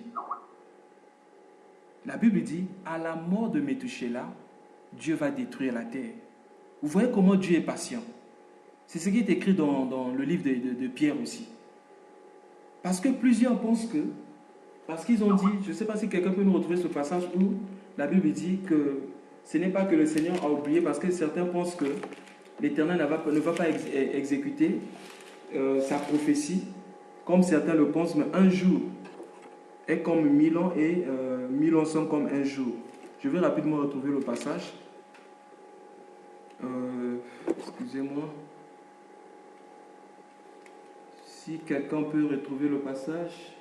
C: La Bible dit, à la mort de Méthusélah, Dieu va détruire la terre. Vous voyez comment Dieu est patient. C'est ce qui est écrit dans le livre de Pierre aussi. Parce que plusieurs pensent que, parce qu'ils ont dit, je ne sais pas si quelqu'un peut nous retrouver ce passage où la Bible dit que ce n'est pas que le Seigneur a oublié, parce que certains pensent que l'Éternel ne va pas exécuter sa prophétie, comme certains le pensent, mais un jour est comme 1000 ans et 1000 ans sont comme un jour. Je vais rapidement retrouver le passage. Excusez-moi. Si quelqu'un peut retrouver le passage.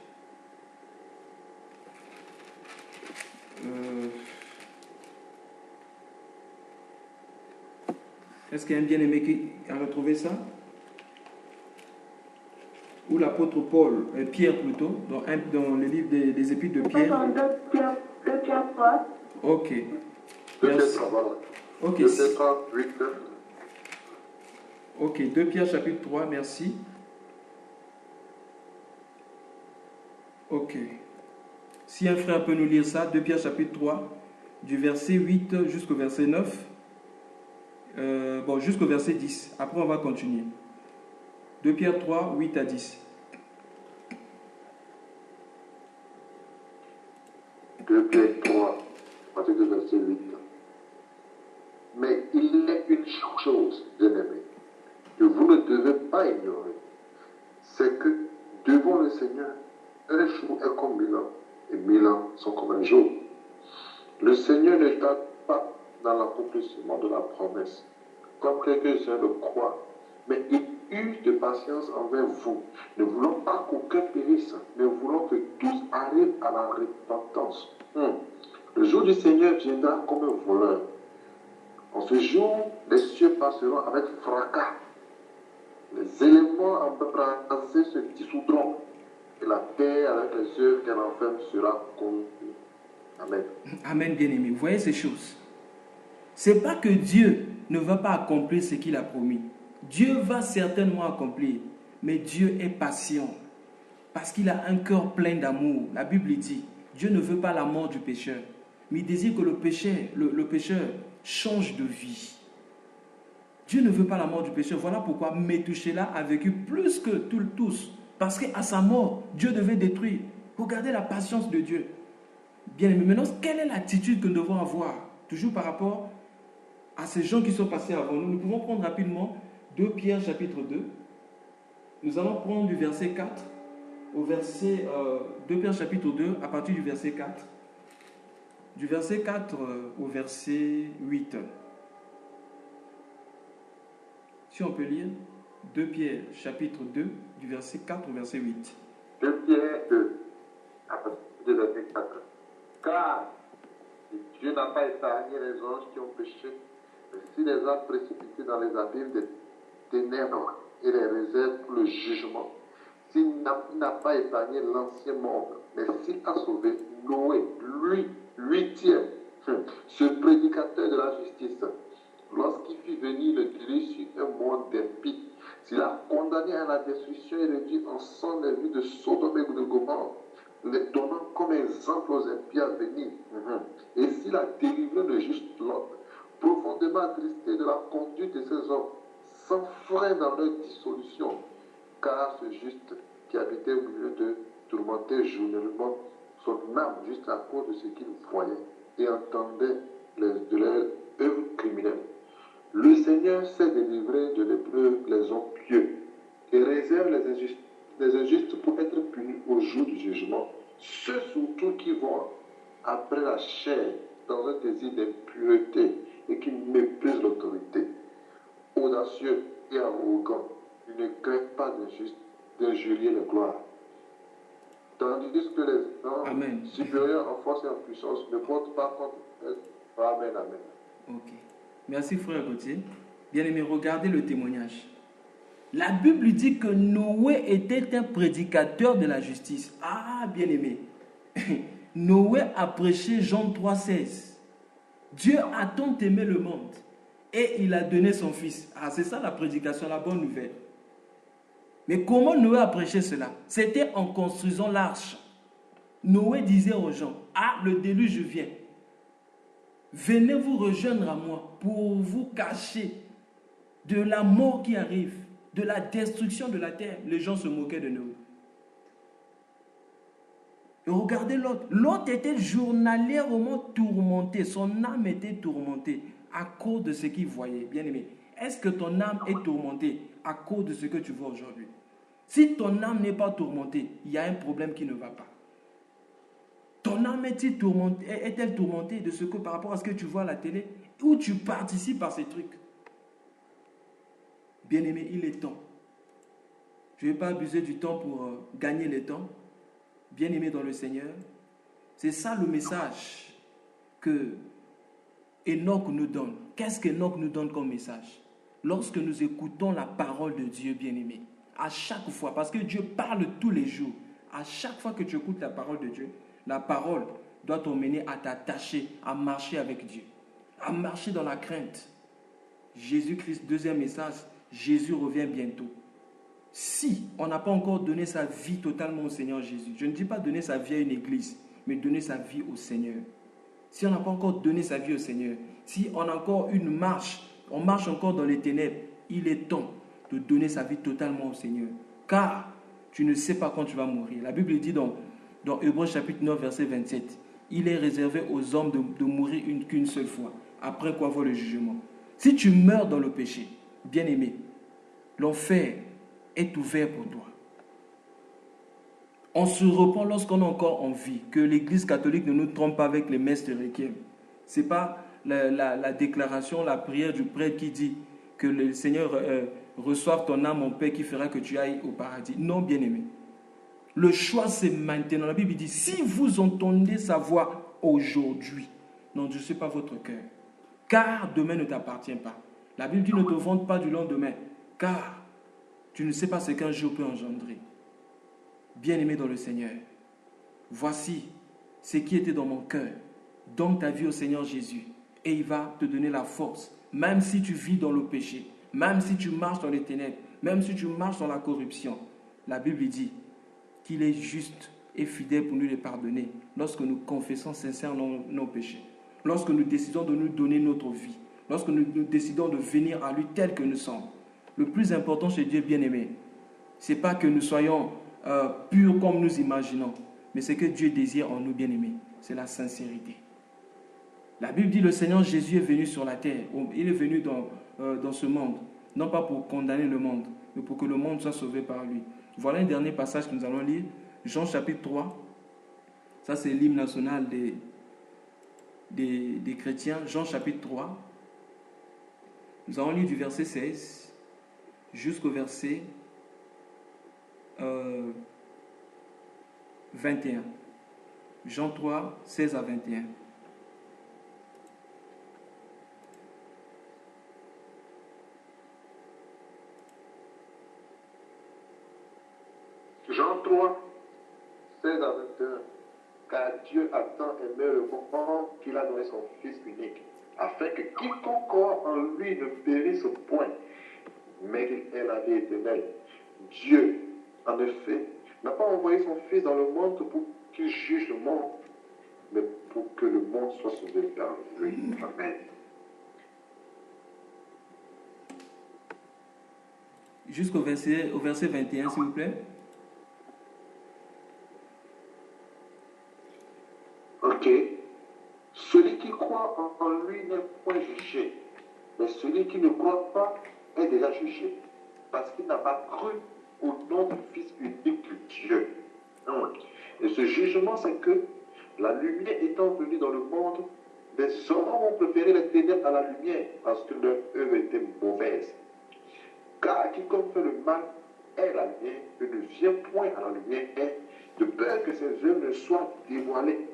C: Est-ce qu'il y a un bien-aimé qui a retrouvé ça? Ou l'apôtre Paul, Pierre plutôt, dans le livre des Épîtres de Pierre.
D: Dans 2 Pierre 3.
C: Ok.
B: 2 Pierre
C: Merci.
B: 3, voilà.
C: Ok.
B: 2 Pierre 3, 8.
C: Ok, 2 Pierre chapitre 3, merci. Ok. Si un frère peut nous lire ça, 2 Pierre chapitre 3, du verset 8 jusqu'au verset 9. Jusqu'au verset 10. Après, on va continuer. 2 Pierre 3, 8 à 10.
B: 2 Pierre 3, à partir du verset 8. Mais il est une chose, bien-aimés, que vous ne devez pas ignorer. C'est que devant le Seigneur, un jour est comme 1000 ans, et 1000 ans sont comme un jour. Le Seigneur ne tarde pas dans l'accomplissement de la promesse, comme quelques-uns le croient, mais il use de patience envers vous, ne voulant pas qu'aucun périsse, mais voulant que tous arrivent à la repentance. Le jour du Seigneur viendra comme un voleur. En ce jour, les cieux passeront avec fracas, les éléments embrasés se dissoudront, et la terre avec les œuvres qu'elle enferme sera consumée. Amen.
C: Amen, bien-aimé. Vous voyez ces choses? C'est pas que Dieu ne va pas accomplir ce qu'il a promis. Dieu va certainement accomplir, mais Dieu est patient parce qu'il a un cœur plein d'amour. La Bible dit, Dieu ne veut pas la mort du pécheur, mais il désire que le pécheur change de vie. Dieu ne veut pas la mort du pécheur. Voilà pourquoi Méthusélah a vécu plus que tous. Parce qu'à sa mort, Dieu devait détruire. Regardez la patience de Dieu. Bien aimé, maintenant, quelle est l'attitude que nous devons avoir? Toujours par rapport à ces gens qui sont passés avant nous. Nous pouvons prendre rapidement 2 Pierre chapitre 2. Nous allons prendre du verset 4 au verset 2 Pierre chapitre 2 à partir du verset 4. Du verset 4 au verset 8. Si on peut lire 2 Pierre chapitre 2 du verset 4 au verset 8.
B: 2 Pierre 2, à partir du verset 4. Car Dieu n'a pas épargné les anges qui ont péché, mais s'il les a précipités dans les abîmes des ténèbres et les réserve pour le jugement, s'il n'a pas épargné l'ancien monde, mais s'il a sauvé Noé, lui, huitième, ce prédicateur de la justice, lorsqu'il fit venir le déluge sur un monde d'impies, s'il a condamné à la destruction et réduit en sang les vies de Sodome et de Gomorrhe, les donnant comme exemple aux impies à venir, et s'il a délivré le juste Lot, profondément attristé de la conduite de ces hommes, sans frein dans leur dissolution, car ce juste qui habitait au milieu d'eux tourmentait journellement son âme juste à cause de ce qu'il voyait et entendait de leurs œuvres criminelles. Le Seigneur sait délivrer de l'épreuve les hommes pieux et réserve les injustes pour être punis au jour du jugement, ceux surtout qui vont après la chair dans un désir d'impureté et qui méprisent l'autorité. Audacieux et arrogant, ils ne craignent pas d'injurier la gloire. Tandis que les hommes supérieurs en force et en puissance ne comptent pas contre elles. Amen, amen.
C: Ok. Merci frère Gauthier. Bien-aimé, regardez le témoignage. La Bible dit que Noé était un prédicateur de la justice. Ah, bien-aimé. Noé a prêché Jean 3,16. Dieu a tant aimé le monde et il a donné son fils. Ah, c'est ça la prédication, la bonne nouvelle. Mais comment Noé a prêché cela? C'était en construisant l'arche. Noé disait aux gens, ah, le déluge vient. Venez vous rejoindre à moi pour vous cacher de la mort qui arrive, de la destruction de la terre. Les gens se moquaient de Noé. Et regardez Lot. Lot était journalièrement tourmenté. Son âme était tourmentée à cause de ce qu'il voyait. Bien aimé, est-ce que ton âme est tourmentée à cause de ce que tu vois aujourd'hui? Si ton âme n'est pas tourmentée, il y a un problème qui ne va pas. Ton âme est-elle tourmentée de ce que par rapport à ce que tu vois à la télé ou tu participes à ces trucs? Bien-aimé, il est temps. Je ne vais pas abuser du temps pour gagner le temps. Bien-aimé dans le Seigneur, c'est ça le message que Enoch nous donne. Qu'est-ce qu'Enoch nous donne comme message? Lorsque nous écoutons la parole de Dieu, bien-aimé, à chaque fois, parce que Dieu parle tous les jours, à chaque fois que tu écoutes la parole de Dieu, la parole doit t'emmener à t'attacher, à marcher avec Dieu, à marcher dans la crainte. Jésus-Christ, deuxième message, Jésus revient bientôt. Si on n'a pas encore donné sa vie totalement au Seigneur Jésus, je ne dis pas donner sa vie à une église, mais donner sa vie au Seigneur. Si on n'a pas encore donné sa vie au Seigneur, si on a encore une marche, on marche encore dans les ténèbres, il est temps de donner sa vie totalement au Seigneur. Car tu ne sais pas quand tu vas mourir. La Bible dit dans Hébreux chapitre 9, verset 27, il est réservé aux hommes de mourir qu'une seule fois, après quoi voir le jugement. Si tu meurs dans le péché, bien-aimé, l'enfer est ouvert pour toi. On se repent lorsqu'on est encore en vie. Que l'Église catholique ne nous trompe pas avec les messes de requiem. Ce n'est pas la déclaration, la prière du prêtre qui dit que le Seigneur reçoive ton âme en paix qui fera que tu ailles au paradis. Non, bien-aimé. Le choix, c'est maintenant. La Bible dit, si vous entendez sa voix aujourd'hui, n'endurcissez pas votre cœur. Car demain ne t'appartient pas. La Bible dit, ne te vante pas du lendemain. Car tu ne sais pas ce qu'un jour peut engendrer. Bien-aimé dans le Seigneur, voici ce qui était dans mon cœur. Donne ta vie au Seigneur Jésus et il va te donner la force. Même si tu vis dans le péché, même si tu marches dans les ténèbres, même si tu marches dans la corruption, la Bible dit qu'il est juste et fidèle pour nous les pardonner lorsque nous confessons sincèrement nos péchés, lorsque nous décidons de nous donner notre vie, lorsque nous décidons de venir à lui tel que nous sommes. Le plus important chez Dieu bien-aimé, ce n'est pas que nous soyons purs comme nous imaginons, mais ce que Dieu désire en nous bien-aimés, c'est la sincérité. La Bible dit le Seigneur Jésus est venu sur la terre, il est venu dans ce monde, non pas pour condamner le monde, mais pour que le monde soit sauvé par lui. Voilà un dernier passage que nous allons lire, Jean chapitre 3, ça c'est l'hymne national des chrétiens, Jean chapitre 3, nous allons lire du verset 16 jusqu'au verset 21. Jean 3, 16 à 21.
B: Jean 3, 16 à 21. Car Dieu a tant aimé le monde qu'il a donné son Fils unique, afin que quiconque croit en lui ne périsse point, mais qu'il ait la vie éternelle. Dieu, en effet, n'a pas envoyé son Fils dans le monde pour qu'il juge le monde, mais pour que le monde soit sauvé par lui. Amen.
C: Jusqu'au verset 21, s'il vous plaît.
B: Ok. Celui qui croit en lui n'est point jugé, mais celui qui ne croit pas est déjà jugé, parce qu'il n'a pas cru au nom du Fils unique de Dieu. Et ce jugement, c'est que la lumière étant venue dans le monde, les hommes ont préféré les ténèbres à la lumière, parce que leur œuvre était mauvaise. Car quiconque fait le mal est la lumière, et ne vient point à la lumière, de peur que ses œuvres ne soient dévoilées.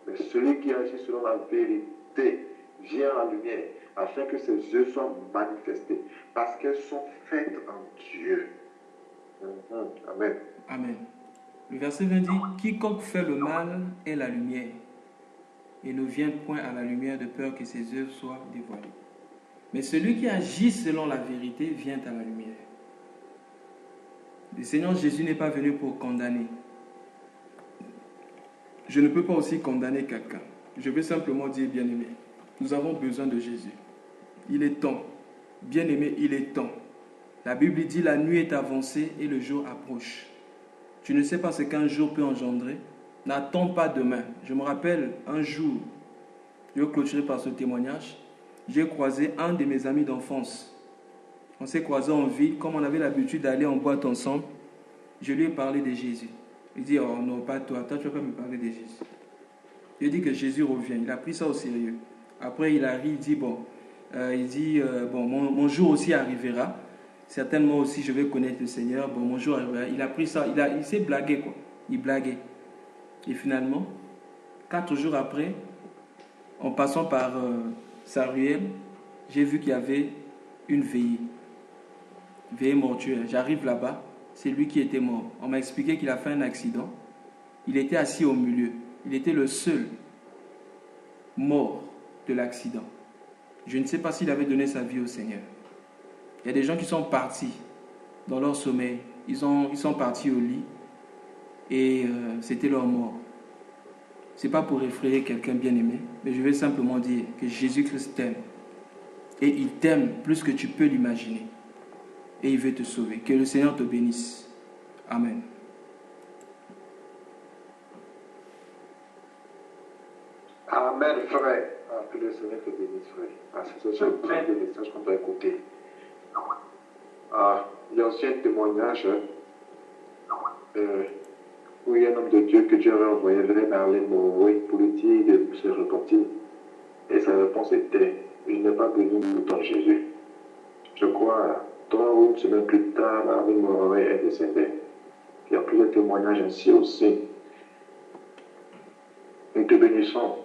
B: Mais celui qui agit selon la vérité vient à la lumière, afin que ses œuvres soient manifestées, parce qu'elles sont faites en Dieu. Amen.
C: Amen. Le verset 20 dit, quiconque fait le mal est la lumière, et ne vient point à la lumière de peur que ses œuvres soient dévoilées. Mais celui qui agit selon la vérité vient à la lumière. Le Seigneur Jésus n'est pas venu pour condamner. Je ne peux pas aussi condamner quelqu'un. Je veux simplement dire, bien-aimé, nous avons besoin de Jésus. Il est temps. Bien-aimé, il est temps. La Bible dit, la nuit est avancée et le jour approche. Tu ne sais pas ce qu'un jour peut engendrer. N'attends pas demain. Je me rappelle un jour, je vais clôturer par ce témoignage, j'ai croisé un de mes amis d'enfance. On s'est croisés en ville, comme on avait l'habitude d'aller en boîte ensemble. Je lui ai parlé de Jésus. Il dit, oh non, pas toi, toi tu ne vas pas me parler de Jésus. Je lui ai dit que Jésus revient. Il a pris ça au sérieux. Après, il arrive, il dit, bon, mon jour aussi arrivera. Certainement aussi, je vais connaître le Seigneur. Bon, mon jour arrivera. Il a pris ça, il s'est blagué, quoi. Il blaguait. Et finalement, 4 jours après, en passant par sa ruelle, j'ai vu qu'il y avait une veillée mortuaire. J'arrive là-bas, c'est lui qui était mort. On m'a expliqué qu'il a fait un accident. Il était assis au milieu. Il était le seul mort de l'accident. Je ne sais pas s'il avait donné sa vie au Seigneur. Il y a des gens qui sont partis dans leur sommeil. Ils sont partis au lit et c'était leur mort. Ce n'est pas pour effrayer quelqu'un bien-aimé, mais je vais simplement dire que Jésus-Christ t'aime. Et il t'aime plus que tu peux l'imaginer. Et il veut te sauver. Que le Seigneur te bénisse. Amen.
B: Amen, frère. Que le Seigneur te bénisse, frère. Parce que c'est plein de messages qu'on doit écouter. Il y a aussi un témoignage où il y a un homme de Dieu que Dieu avait envoyé vers Marlène Monroe pour lui dire de se repentir. Et sa réponse était, je n'ai pas besoin de ton Jésus. Je crois, 3 ou une semaine plus tard, Marlène Monroe est décédée. Il y a plusieurs témoignages ainsi aussi. Nous te bénissons,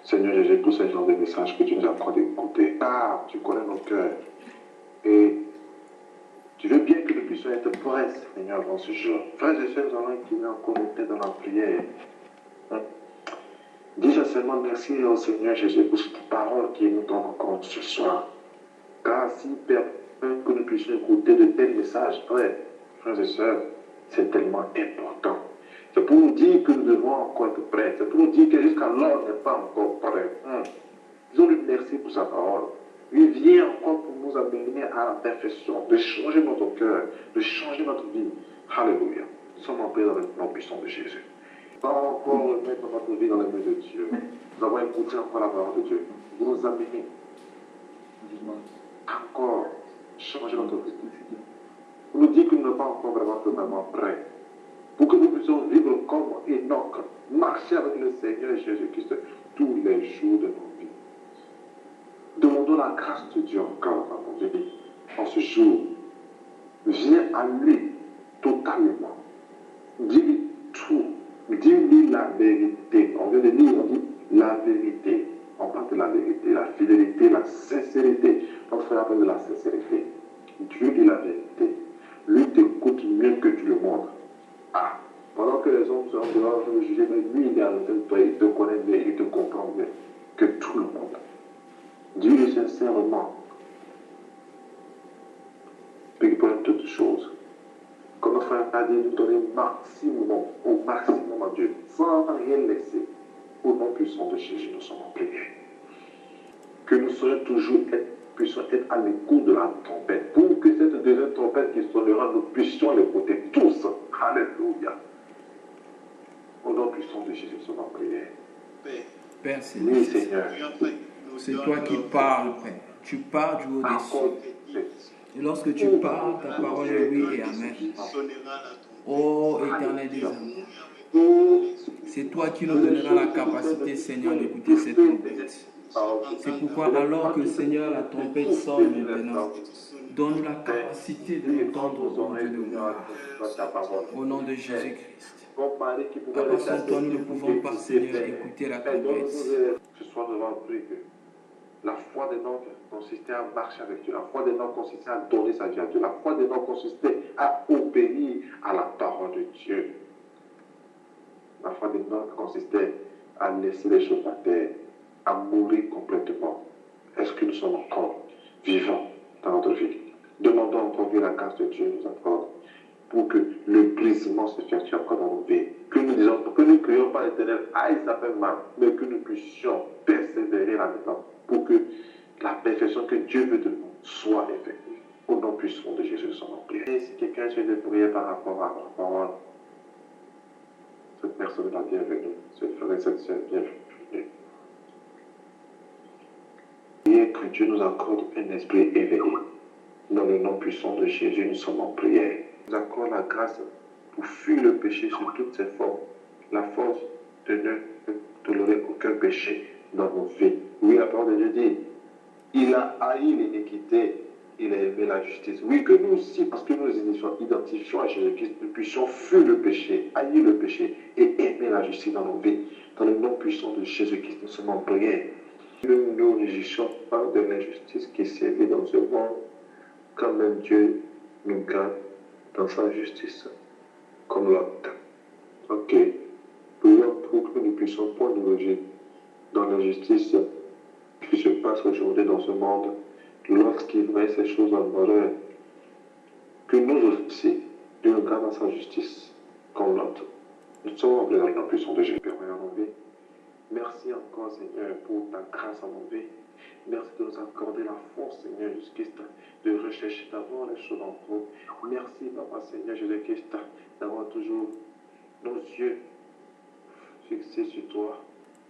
B: Seigneur Jésus, pour ce genre de message que tu nous apprends d'écouter. Car tu connais nos cœurs. Et tu veux bien que nous puissions être prêts, Seigneur, dans ce jour. Frères et sœurs, nous allons incliner en connecté dans la prière. Dis seulement merci au Seigneur Jésus pour cette parole qui nous donne encore ce soir. Car s'il permet que nous puissions écouter de tels messages, frères et sœurs, c'est tellement important. C'est pour nous dire que nous devons encore être prêts. C'est pour nous dire que jusqu'alors, on n'est pas encore prêts. Disons-lui merci pour sa parole. Il vient encore pour nous amener à la perfection, de changer notre cœur, de changer notre vie. Alléluia. Nous sommes en paix dans le nom puissant de Jésus. Nous allons encore remettre notre vie dans les mains de Dieu. Nous avons écouté encore la parole de Dieu. Vous nous amenez encore changer notre vie. Vous nous dites que nous ne sommes pas encore vraiment totalement prêts. Pour que nous puissions vivre comme Enoch, marcher avec le Seigneur Jésus-Christ tous les jours de nos vies. Demandons la grâce de Dieu encore dans nos vies. En ce jour, viens à lui totalement. Dis-lui tout. Dis-lui la vérité. On vient de lire, on dit la vérité. On parle de la vérité, la fidélité, la sincérité. Notre frère parle de la sincérité. Dieu dit la vérité. Lui t'écoute mieux que tu le montres. Pendant que les hommes sont dehors de juger, mais lui, il est à l'intérieur de toi, il te connaît bien, il te comprend bien que tout le monde. Dis-lui sincèrement. Puis pour toutes choses. Comme notre frère a dit, nous donner au maximum à Dieu, sans rien laisser. Au nom puissant de Jésus, nous sommes en prière. Que nous puissions être à l'écoute de la trompette. Pour que cette deuxième trompette qui sonnera, nous puissions l'écouter tous. Alléluia. Au nom puissant de Jésus, nous sommes en prière.
C: Père,
B: Oui, Seigneur.
C: C'est toi qui parles, Père. Tu parles du haut des cieux. Et lorsque tu parles, ta parole est oui et amen. Ô éternel des amours, c'est toi qui nous donneras la capacité, Seigneur, d'écouter cette trompette. C'est pourquoi, alors que, Seigneur, la trompette sonne maintenant, donne-nous la capacité de l'entendre au Dieu de gloire. Au nom de Jésus-Christ. À part sans toi, nous ne pouvons pas, Seigneur, écouter la trompette.
B: Ce soir, nous avons appris que la foi des noms consistait à marcher avec Dieu. La foi des noms consistait à donner sa vie à Dieu. La foi des noms consistait à obéir à la parole de Dieu. La foi des noms consistait à laisser les choses à terre, à mourir complètement. Est-ce que nous sommes encore vivants dans notre vie? Demandons encore que la grâce de Dieu nous accorde pour que le brisement s'effectue encore dans nos vies. Que nous disons, que nous ne crions pas l'éternel, ça fait mal, mais que nous puissions persévérer là-dedans pour que la perfection que Dieu veut de nous soit effective. Au nom puissant de Jésus, son nom. Et si quelqu'un fait des prières par rapport à la parole, cette personne est la bienvenue. Cette frère et cette sœur est bienvenue. Et que Dieu nous accorde un esprit éveillé. Dans le nom puissant de Jésus, nous sommes en prière. nous accorde la grâce pour fuir le péché sous toutes ses formes, la force de ne tolérer aucun péché dans nos vies. Oui, la parole de Dieu dit, il a haï l'iniquité, il a aimé la justice. Oui, que nous aussi, parce que nous identifions à Jésus-Christ, nous puissions fuir le péché, haïr le péché et aimer la justice dans nos vies. Dans le nom puissant de Jésus-Christ, nous sommes en prière. Ne nous réjouissons pas de l'injustice qui sévit dans ce monde, quand même Dieu nous garde dans sa justice, comme Lot. Ok. Prions pour que nous ne puissions pas nous réjouir dans l'injustice qui se passe aujourd'hui dans ce monde, lorsqu'il met ces choses en malheur, que nous aussi, Dieu nous garde dans sa justice, comme l'autre. Nous sommes en présence de la puissance de Jésus, Père, en nos vies. Merci encore, Seigneur, pour ta grâce en nos vies. Merci de nous accorder la force, Seigneur Jésus-Christ, de rechercher d'abord les choses en haut. Merci, Papa, Seigneur Jésus-Christ, d'avoir toujours nos yeux fixés sur toi.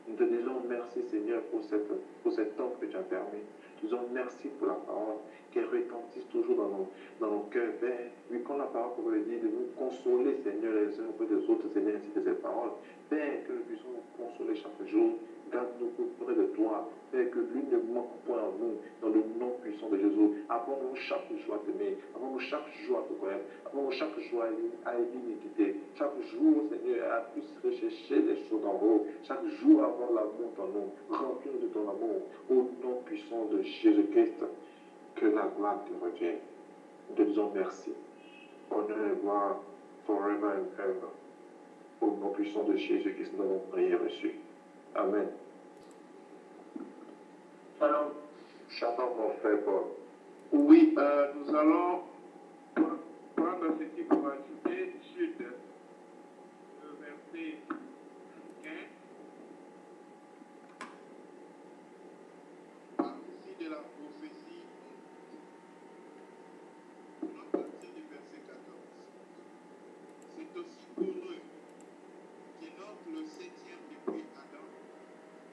B: Nous te disons merci, Seigneur, pour cet temps que tu as permis. Nous disons merci pour la parole qui retentisse toujours dans nos cœurs, Père. Oui, quand la parole pour le dire, de nous consoler, Seigneur, les uns auprès des autres, Seigneur, ainsi que ces paroles. Père, que nous puissions nous consoler chaque jour. Garde-nous près de toi. Père, que l'une ne manque point en nous, dans le nom puissant de Jésus. Apprends-nous chaque jour à t'aimer. Apprends-nous chaque jour à te connaître. Apprends-nous chaque jour à l'iniquité. Chaque jour, Seigneur, à plus rechercher les choses en haut. Chaque jour, avoir l'amour en nous. Remplir de ton amour. Au nom puissant de Jésus-Christ, que la gloire te revienne. Nous te disons merci. Honneur et gloire, forever and ever. Au nom puissant de Jésus-Christ, nous avons prié reçu. Amen.
A: Alors,
B: Shalom, mon frère Paul.
A: oui, nous allons prendre ce qui pour ajouter Jude, le verset 15. Parle aussi de la prophétie. À partir du verset 14. C'est aussi pour eux qu'Enoch, le septième depuis Adam,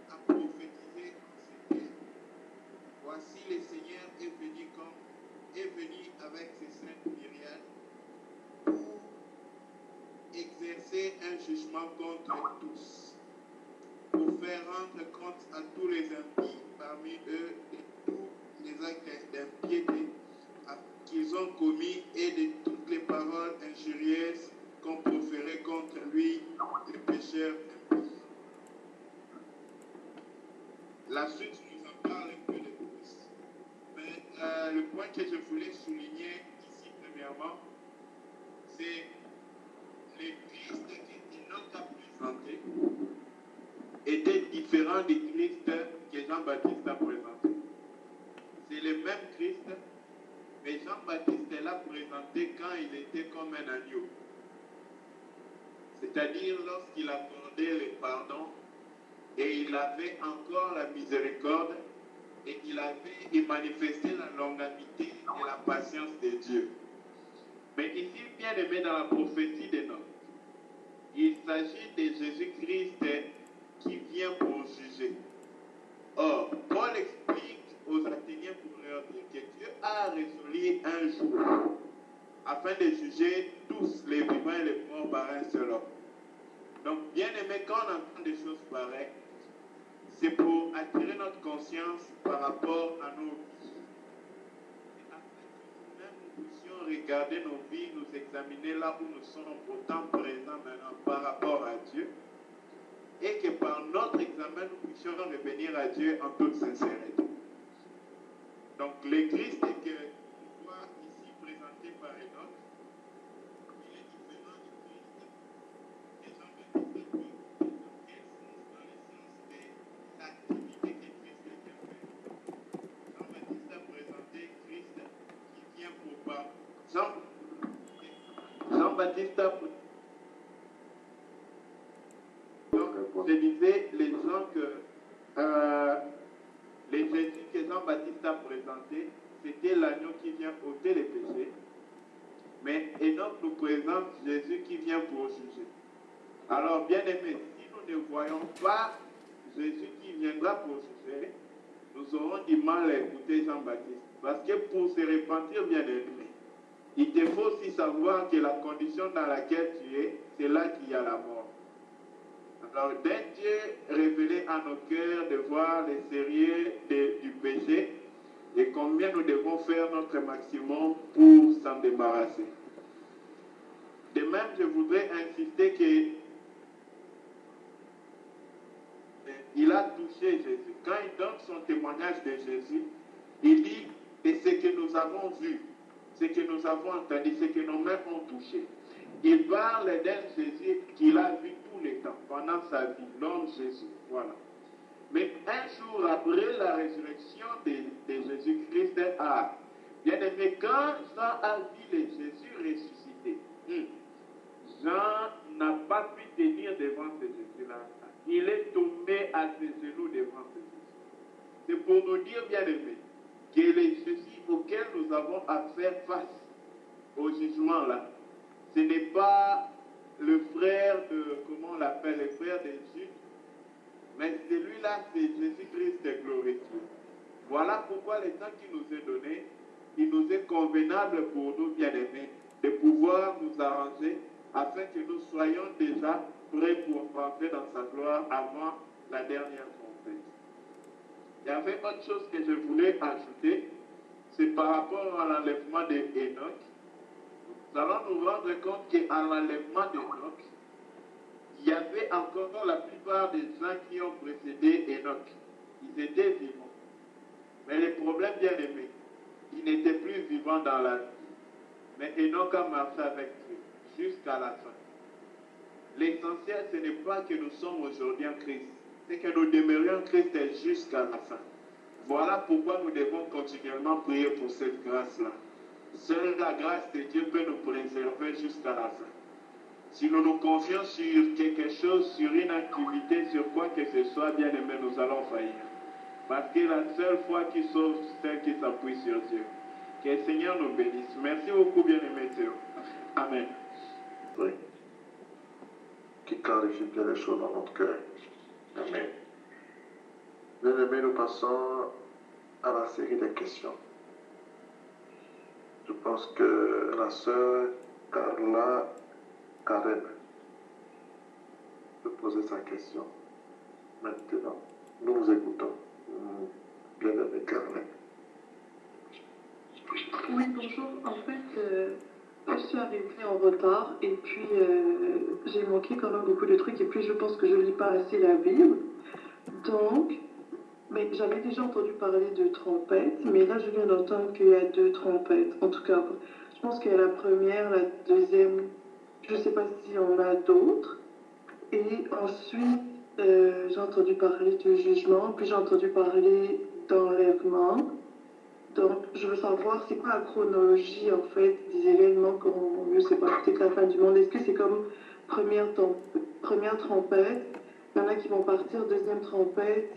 A: a prophétisé en ces termes. Voici le Seigneur est venu avec ses saintes myriades pour exercer un jugement contre tous, pour faire rendre compte à tous les impies parmi eux de tous les actes d'impiété qu'ils ont commis et de toutes les paroles injurieuses qu'ont proférées contre lui les pécheurs impies. La suite nous en parle un peu de plus. Mais le point que je voulais souligner ici premièrement, c'est le Christ qu'Enoch a présenté était différent du Christ que Jean-Baptiste a présenté. C'est le même Christ, mais Jean-Baptiste l'a présenté quand il était comme un agneau. C'est-à-dire lorsqu'il accordait le pardon et il avait encore la miséricorde et il manifestait la longanimité et la patience de Dieu. Mais ici, bien aimé dans la prophétie d'Enoch, il s'agit de Jésus-Christ qui vient pour juger. Or, Paul explique aux Athéniens pour leur dire que Dieu a résolu un jour afin de juger tous les vivants et les morts par un seul homme. Donc, bien aimé, quand on entend des choses pareilles, c'est pour attirer notre conscience par rapport à nos vies. Et afin que nous-mêmes nous puissions regarder nos vies, nous examiner là où nous sommes pourtant présents maintenant par rapport à Dieu, et que par notre examen, nous puissions revenir à Dieu en toute sincérité. Donc, le Christ que nous voit ici présenté par Enoch, il est différent du Christ que Jean-Baptiste a présenté. Dans quel sens? Dans le sens de l'activité que Christ a fait. Jean-Baptiste a présenté Christ qui vient pour pas. Jean-Baptiste a présenté. Je disais, les gens que les Jésus que Jean-Baptiste a présenté, c'était l'agneau qui vient ôter les péchés. Mais Enoch nous présente Jésus qui vient pour juger. Alors, bien aimé, si nous ne voyons pas Jésus qui viendra pour juger, nous aurons du mal à écouter Jean-Baptiste. Parce que pour se repentir, bien aimé, il te faut aussi savoir que la condition dans laquelle tu es, c'est là qu'il y a la mort. Alors, d'un Dieu révélé à nos cœurs de voir les sérieux du péché et combien nous devons faire notre maximum pour s'en débarrasser. De même, je voudrais insister qu'il a touché Jésus. Quand il donne son témoignage de Jésus, il dit, et ce que nous avons vu, ce que nous avons entendu, ce que nos mains ont touché. Il parle d'un Jésus qu'il a vu tous les temps, pendant sa vie, l'homme Jésus. Voilà. Mais un jour après la résurrection de Jésus-Christ, bien aimé, quand Jean a vu le Jésus ressuscité, Jean n'a pas pu tenir devant ce Jésus-là. Il est tombé à ses genoux devant ce Jésus. C'est pour nous dire, bien aimé, que le Jésus auquel nous avons à faire face au jugement là, ce n'est pas le frère de, comment on l'appelle, le frère de Jude, mais celui-là, c'est Jésus-Christ glorifié. Voilà pourquoi le temps qui nous est donné, il nous est convenable pour nous, bien-aimés, de pouvoir nous arranger afin que nous soyons déjà prêts pour rentrer dans sa gloire avant la dernière trompette. Il y avait autre chose que je voulais ajouter, c'est par rapport à l'enlèvement d'Enoch. Nous allons nous rendre compte qu'à l'enlèvement d'Enoch, il y avait encore la plupart des gens qui ont précédé Enoch. Ils étaient vivants. Mais le problème, bien aimé, ils n'étaient plus vivants dans la vie. Mais Enoch a marché avec Dieu jusqu'à la fin. L'essentiel, ce n'est pas que nous sommes aujourd'hui en Christ, c'est que nous demeurions en Christ jusqu'à la fin. Voilà pourquoi nous devons continuellement prier pour cette grâce-là. Seule la grâce de Dieu peut nous préserver jusqu'à la fin. Si nous nous confions sur quelque chose, sur une activité, sur quoi que ce soit, bien aimé, nous allons faillir. Parce que la seule foi qui sauve, c'est celle qui s'appuie sur Dieu. Que le Seigneur nous bénisse. Merci beaucoup, bien aimé Dieu. Amen.
B: Oui. Qui clarifie bien les choses dans notre cœur. Amen. Bien aimé, nous passons à la série des questions. Je pense que la sœur Carla Karen peut poser sa question maintenant. Nous vous écoutons. Bien aimé Carla.
D: Oui, bonjour. En fait, je suis arrivée en retard et puis j'ai manqué quand même beaucoup de trucs et puis je pense que je ne lis pas assez la Bible. Donc, mais j'avais déjà entendu parler de trompettes, mais là je viens d'entendre qu'il y a 2 trompettes. En tout cas, je pense qu'il y a la première, la deuxième, je ne sais pas si on a d'autres. Et ensuite, j'ai entendu parler de jugement, puis j'ai entendu parler d'enlèvement. Donc, je veux savoir, c'est quoi la chronologie, en fait, des événements qu'on, je sais pas, peut-être la fin du monde. Est-ce que c'est comme première trompette, il y en a qui vont partir, deuxième trompette,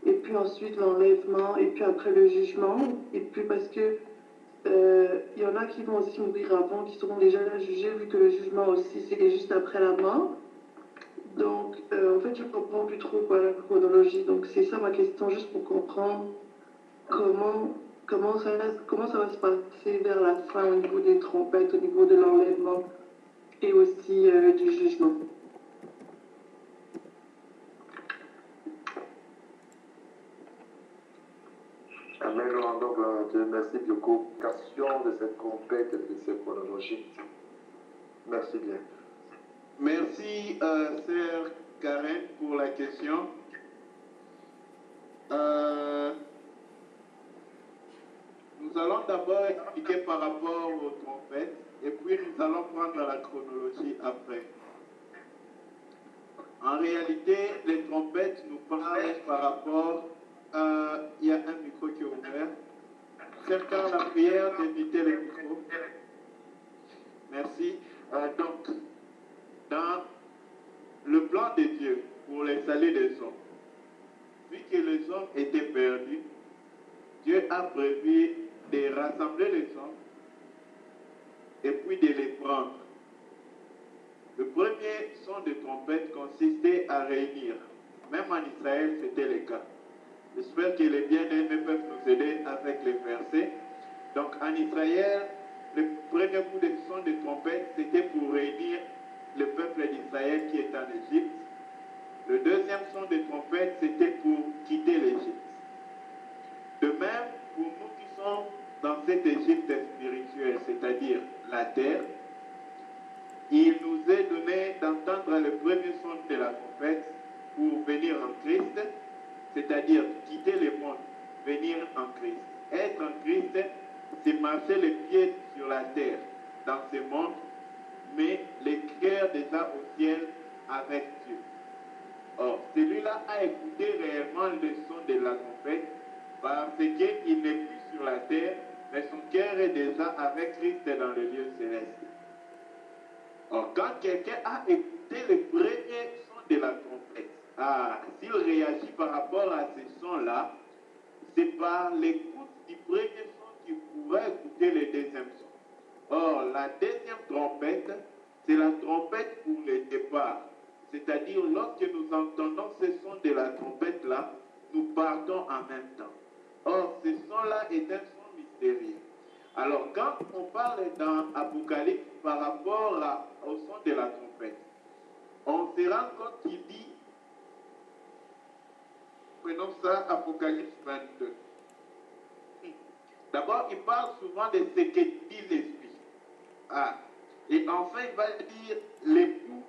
D: et puis ensuite l'enlèvement, et puis après le jugement, et puis parce que il y en a qui vont aussi mourir avant, qui seront déjà là jugés, vu que le jugement aussi, c'est juste après la mort. Donc, en fait, je ne comprends plus trop quoi, la chronologie. Donc, c'est ça ma question, juste pour comprendre comment ça va se passer vers la fin au niveau des trompettes, au niveau de l'enlèvement et aussi du jugement.
B: Amen, nous rendons gloire à Dieu. Merci beaucoup. Question de cette trompette et de cette chronologie. Merci bien.
A: Merci, sœur Karen, pour la question. Nous allons d'abord expliquer par rapport aux trompettes et puis nous allons prendre la chronologie après. En réalité, les trompettes nous parlent par rapport à... Il y a un micro qui est ouvert. Certains la prière d'éviter le micro. Merci. Donc, dans le plan de Dieu pour les saluts des hommes, vu que les hommes étaient perdus, Dieu a prévu de rassembler les hommes et puis de les prendre. Le premier son de trompette consistait à réunir. Même en Israël, c'était le cas. J'espère que les bien-aimés peuvent nous aider avec les versets. Donc en Israël, Le premier coup de son de trompette, c'était pour réunir le peuple d'Israël qui est en Égypte. Le deuxième son de trompette, c'était pour quitter l'Égypte. De même, pour nous qui sommes dans cette Égypte spirituelle, c'est-à-dire la terre, il nous est donné d'entendre le premier son de la trompette pour venir en Christ, c'est-à-dire quitter le monde, venir en Christ. Être en Christ, c'est marcher les pieds sur la terre, dans ce monde, mais les cœurs déjà au ciel avec Dieu. Or, celui-là a écouté réellement le son de la trompette parce qu'il n'est plus sur la terre, mais son cœur est déjà avec Christ dans le lieu céleste. Or, quand quelqu'un a écouté le premier son de la trompette, s'il réagit par rapport à ce son-là, c'est par l'écoute du premier son qu'il pourra écouter le deuxième son. Or, la deuxième trompette, c'est la trompette pour le départ. C'est-à-dire, lorsque nous entendons ce son de la trompette-là, nous partons en même temps. Or, ce son-là est un son mystérieux. Alors, quand on parle dans Apocalypse par rapport au son de la trompette, on se rend compte qu'il dit, prenons ça, Apocalypse 22. D'abord, il parle souvent de ce que dit l'Esprit. Et enfin, il va dire l'épouse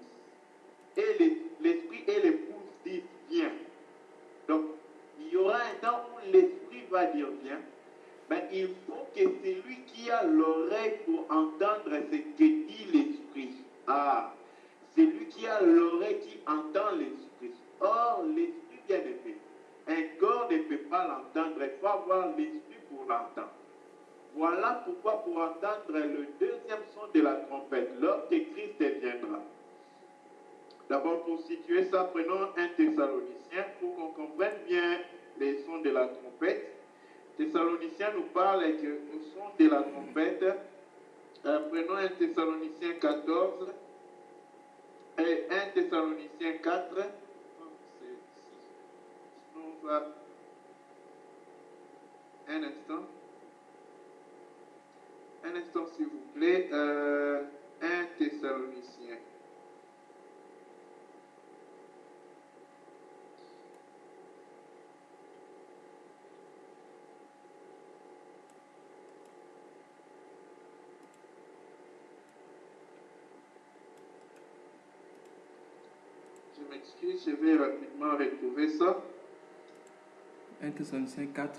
A: et l'Esprit et l'épouse disent viens. Donc, il y aura un temps où l'Esprit va dire viens, mais il faut que celui qui a l'oreille pour entendre ce que dit l'Esprit. Celui qui a l'oreille qui entend l'Esprit. Or, l'Esprit bien aimé. Un corps ne peut pas l'entendre, il faut avoir l'Esprit pour l'entendre. Voilà pourquoi pour entendre le deuxième son de la trompette, lorsque Christ viendra. D'abord, pour situer ça, prenons un Thessalonicien pour qu'on comprenne bien les sons de la trompette. Thessaloniciens nous parle que le son de la trompette, prenons un Thessalonicien 14 et un Thessalonicien 4. On va un instant. Un instant, s'il vous plaît. Un Thessalonicien. Je m'excuse, je vais rapidement retrouver ça.
C: 1 Thessaloniciens 4.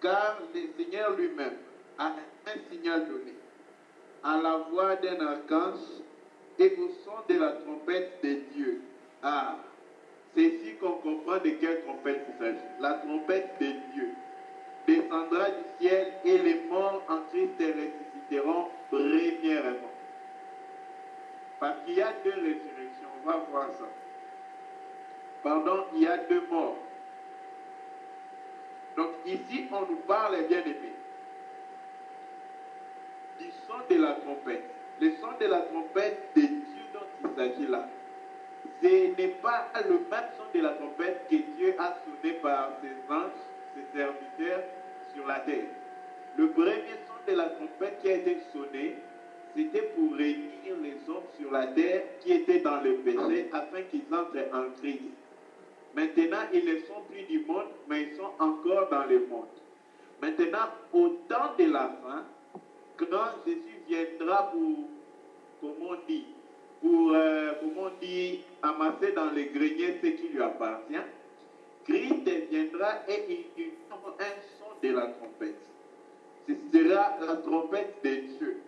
A: Car le Seigneur lui-même a un signal donné, à la voix d'un archange et au son de la trompette de Dieu. C'est ici qu'on comprend de quelle trompette il s'agit. La trompette de Dieu descendra du ciel et les morts en Christ ressusciteront premièrement. Parce qu'il y a deux résurrections, on va voir ça. Pardon, il y a deux morts. Donc ici, on nous parle, bien aimé, du son de la trompette. Le son de la trompette de Dieu dont il s'agit là. Ce n'est pas le même son de la trompette que Dieu a sonné par ses anges, ses serviteurs sur la terre. Le premier son de la trompette qui a été sonné, c'était pour réunir les hommes sur la terre qui étaient dans le péché afin qu'ils entrent en Christ. Maintenant, ils ne sont plus du monde, mais ils sont encore dans le monde. Maintenant, au temps de la fin, quand Jésus viendra amasser dans les greniers ce qui lui appartient, Christ viendra et il aura un son de la trompette. Ce sera la trompette de Dieu.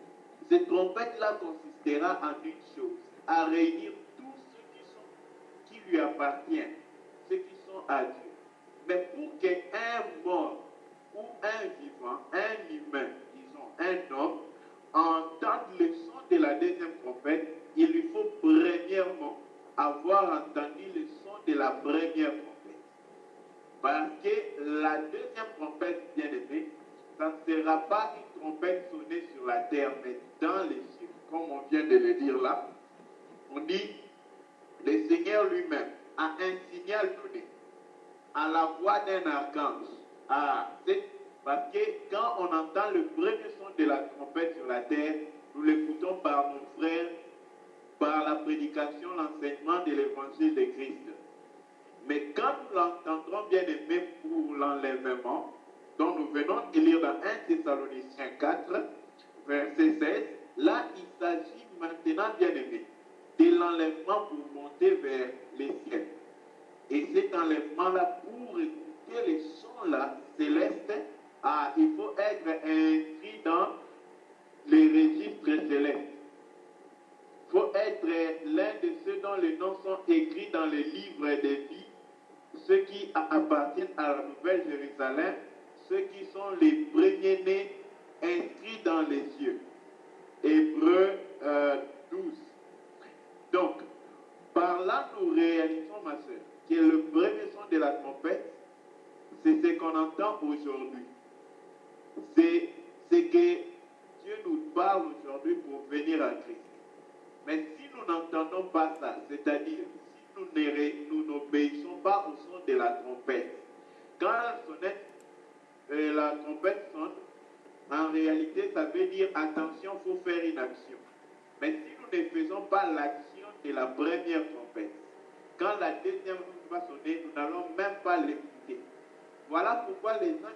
A: Cette trompette-là consistera en une chose, à réunir tous ceux qui lui appartiennent, ceux qui sont à Dieu. Mais pour qu'un mort ou un vivant, un humain, disons un homme, entende le son de la deuxième trompette, il lui faut premièrement avoir entendu le son de la première trompette. Parce que la deuxième trompette, bien aimée, ça ne sera pas une trompette sonnée sur la terre, mais dans les cieux, comme on vient de le dire là. On dit, le Seigneur lui-même a un signal donné, à la voix d'un archange. Ah, c'est parce que quand on entend le premier son de la trompette sur la terre, nous l'écoutons par nos frères, par la prédication, l'enseignement de l'évangile de Christ. Mais quand nous l'entendrons bien aimé pour l'enlèvement, dont nous venons de lire dans 1 Thessaloniciens 4, verset 16, là il s'agit maintenant bien aimé de l'enlèvement pour monter vers les ciels. Et cet enlèvement-là, pour écouter les sons-là célestes, il faut être inscrit dans les registres célestes. Il faut être l'un de ceux dont les noms sont écrits dans les livres des vies, ceux qui appartiennent à la Nouvelle Jérusalem, ceux qui sont les premiers-nés inscrits dans les cieux. Hébreux 12. Donc, par là, nous réalisons, ma soeur, que le premier son de la trompette, c'est ce qu'on entend aujourd'hui. C'est ce que Dieu nous parle aujourd'hui pour venir à Christ. Mais si nous n'entendons pas ça, c'est-à-dire si nous n'obéissons pas au son de la trompette, quand la trompette sonne, en réalité, ça veut dire attention, il faut faire une action. Mais si nous ne faisons pas l'action de la première trompette, quand la deuxième va sonner, nous n'allons même pas l'écouter. Voilà pourquoi les gens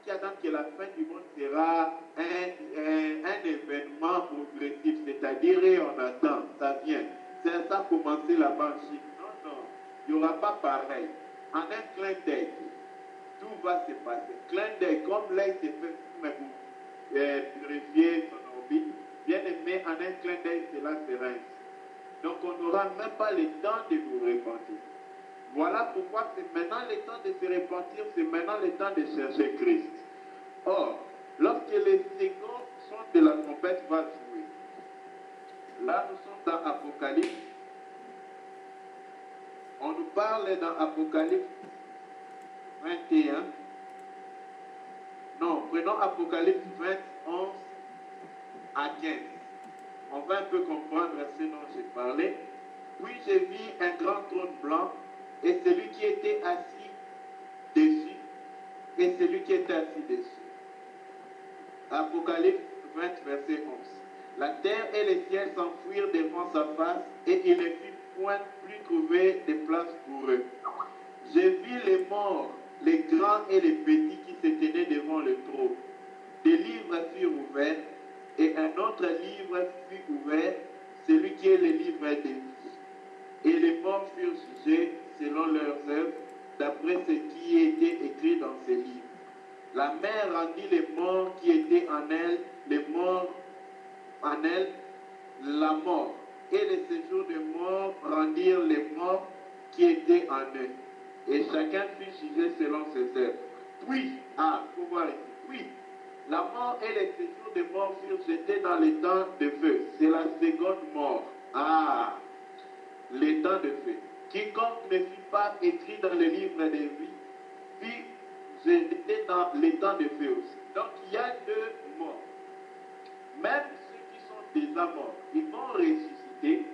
A: qui attendent que la fin du monde sera un événement progressif, c'est-à-dire on attend, ça vient. C'est ça commencer là-bas en Chine. Non, non, il n'y aura pas pareil. En un clin d'œil, tout va se passer. Clin d'œil, comme l'œil s'est fait pour purifier son orbite, bien aimé, en un clin d'œil, cela sera ainsi. Donc on n'aura même pas le temps de nous repentir. Voilà pourquoi c'est maintenant le temps de se repentir, c'est maintenant le temps de chercher Christ. Or, lorsque les seconds sons de la trompette va jouer, là nous sommes dans Apocalypse. On nous parle dans Apocalypse 21. Non, prenons Apocalypse 20, 11 à 15. On va un peu comprendre ce dont j'ai parlé. Puis j'ai vu un grand trône blanc et celui qui était assis dessus et celui qui était assis dessus. Apocalypse 20, verset 11. La terre et les ciels s'enfuirent devant sa face et il ne fut point plus trouvé de place pour eux. J'ai vu les morts, les grands et les petits qui se tenaient devant le trône. Des livres furent ouverts et un autre livre fut ouvert, celui qui est le livre des vies. Et les morts furent jugés selon leurs œuvres, d'après ce qui était écrit dans ces livres. La mer rendit les morts qui étaient en elle, les morts en elle, la mort. Et les séjours des morts rendirent les morts qui étaient en eux. Et chacun fut jugé selon ses œuvres. Puis, faut voir ici, puis, la mort et les séjours des morts furent jetés dans les temps de feu. C'est la seconde mort. Les temps de feu. Quiconque ne fut pas écrit dans le livre des vies, fut jeté dans les temps de feu aussi. Donc il y a deux morts. Même ceux qui sont déjà morts, ils vont ressusciter,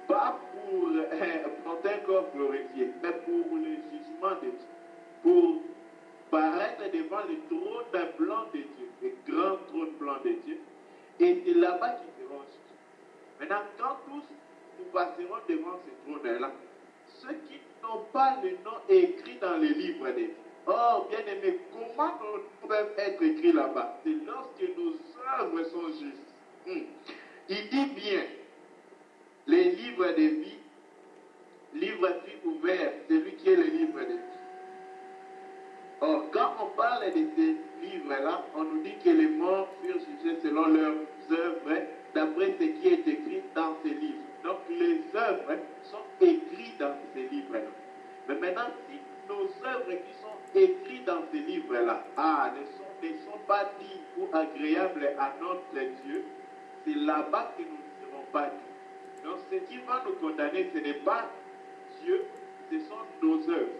A: pas pour porter un corps glorifié, mais pour le jugement de Dieu. Pour paraître devant le trône blanc de Dieu, le grand trône blanc de Dieu. Et c'est là-bas qu'ils seront jugés. Maintenant, quand tous nous passerons devant ce trône-là, ceux qui n'ont pas le nom écrit dans les livres des vies. Oh, bien aimé, comment nos noms peuvent être écrits là-bas? C'est lorsque nos œuvres sont justes. Il dit bien, les livres des vies, livre fut ouvert, celui qui est le livre des vies. Or, quand on parle de ces livres-là, on nous dit que les morts furent jugés selon leurs œuvres, d'après ce qui est écrit dans ces livres. Donc, les œuvres sont écrites dans ces livres-là. Mais maintenant, si nos œuvres qui sont écrites dans ces livres-là, ne sont pas dignes ou agréables à notre Dieu, c'est là-bas que nous ne serons pas dignes. Donc, ce qui va nous condamner, ce n'est pas Dieu, ce sont nos œuvres.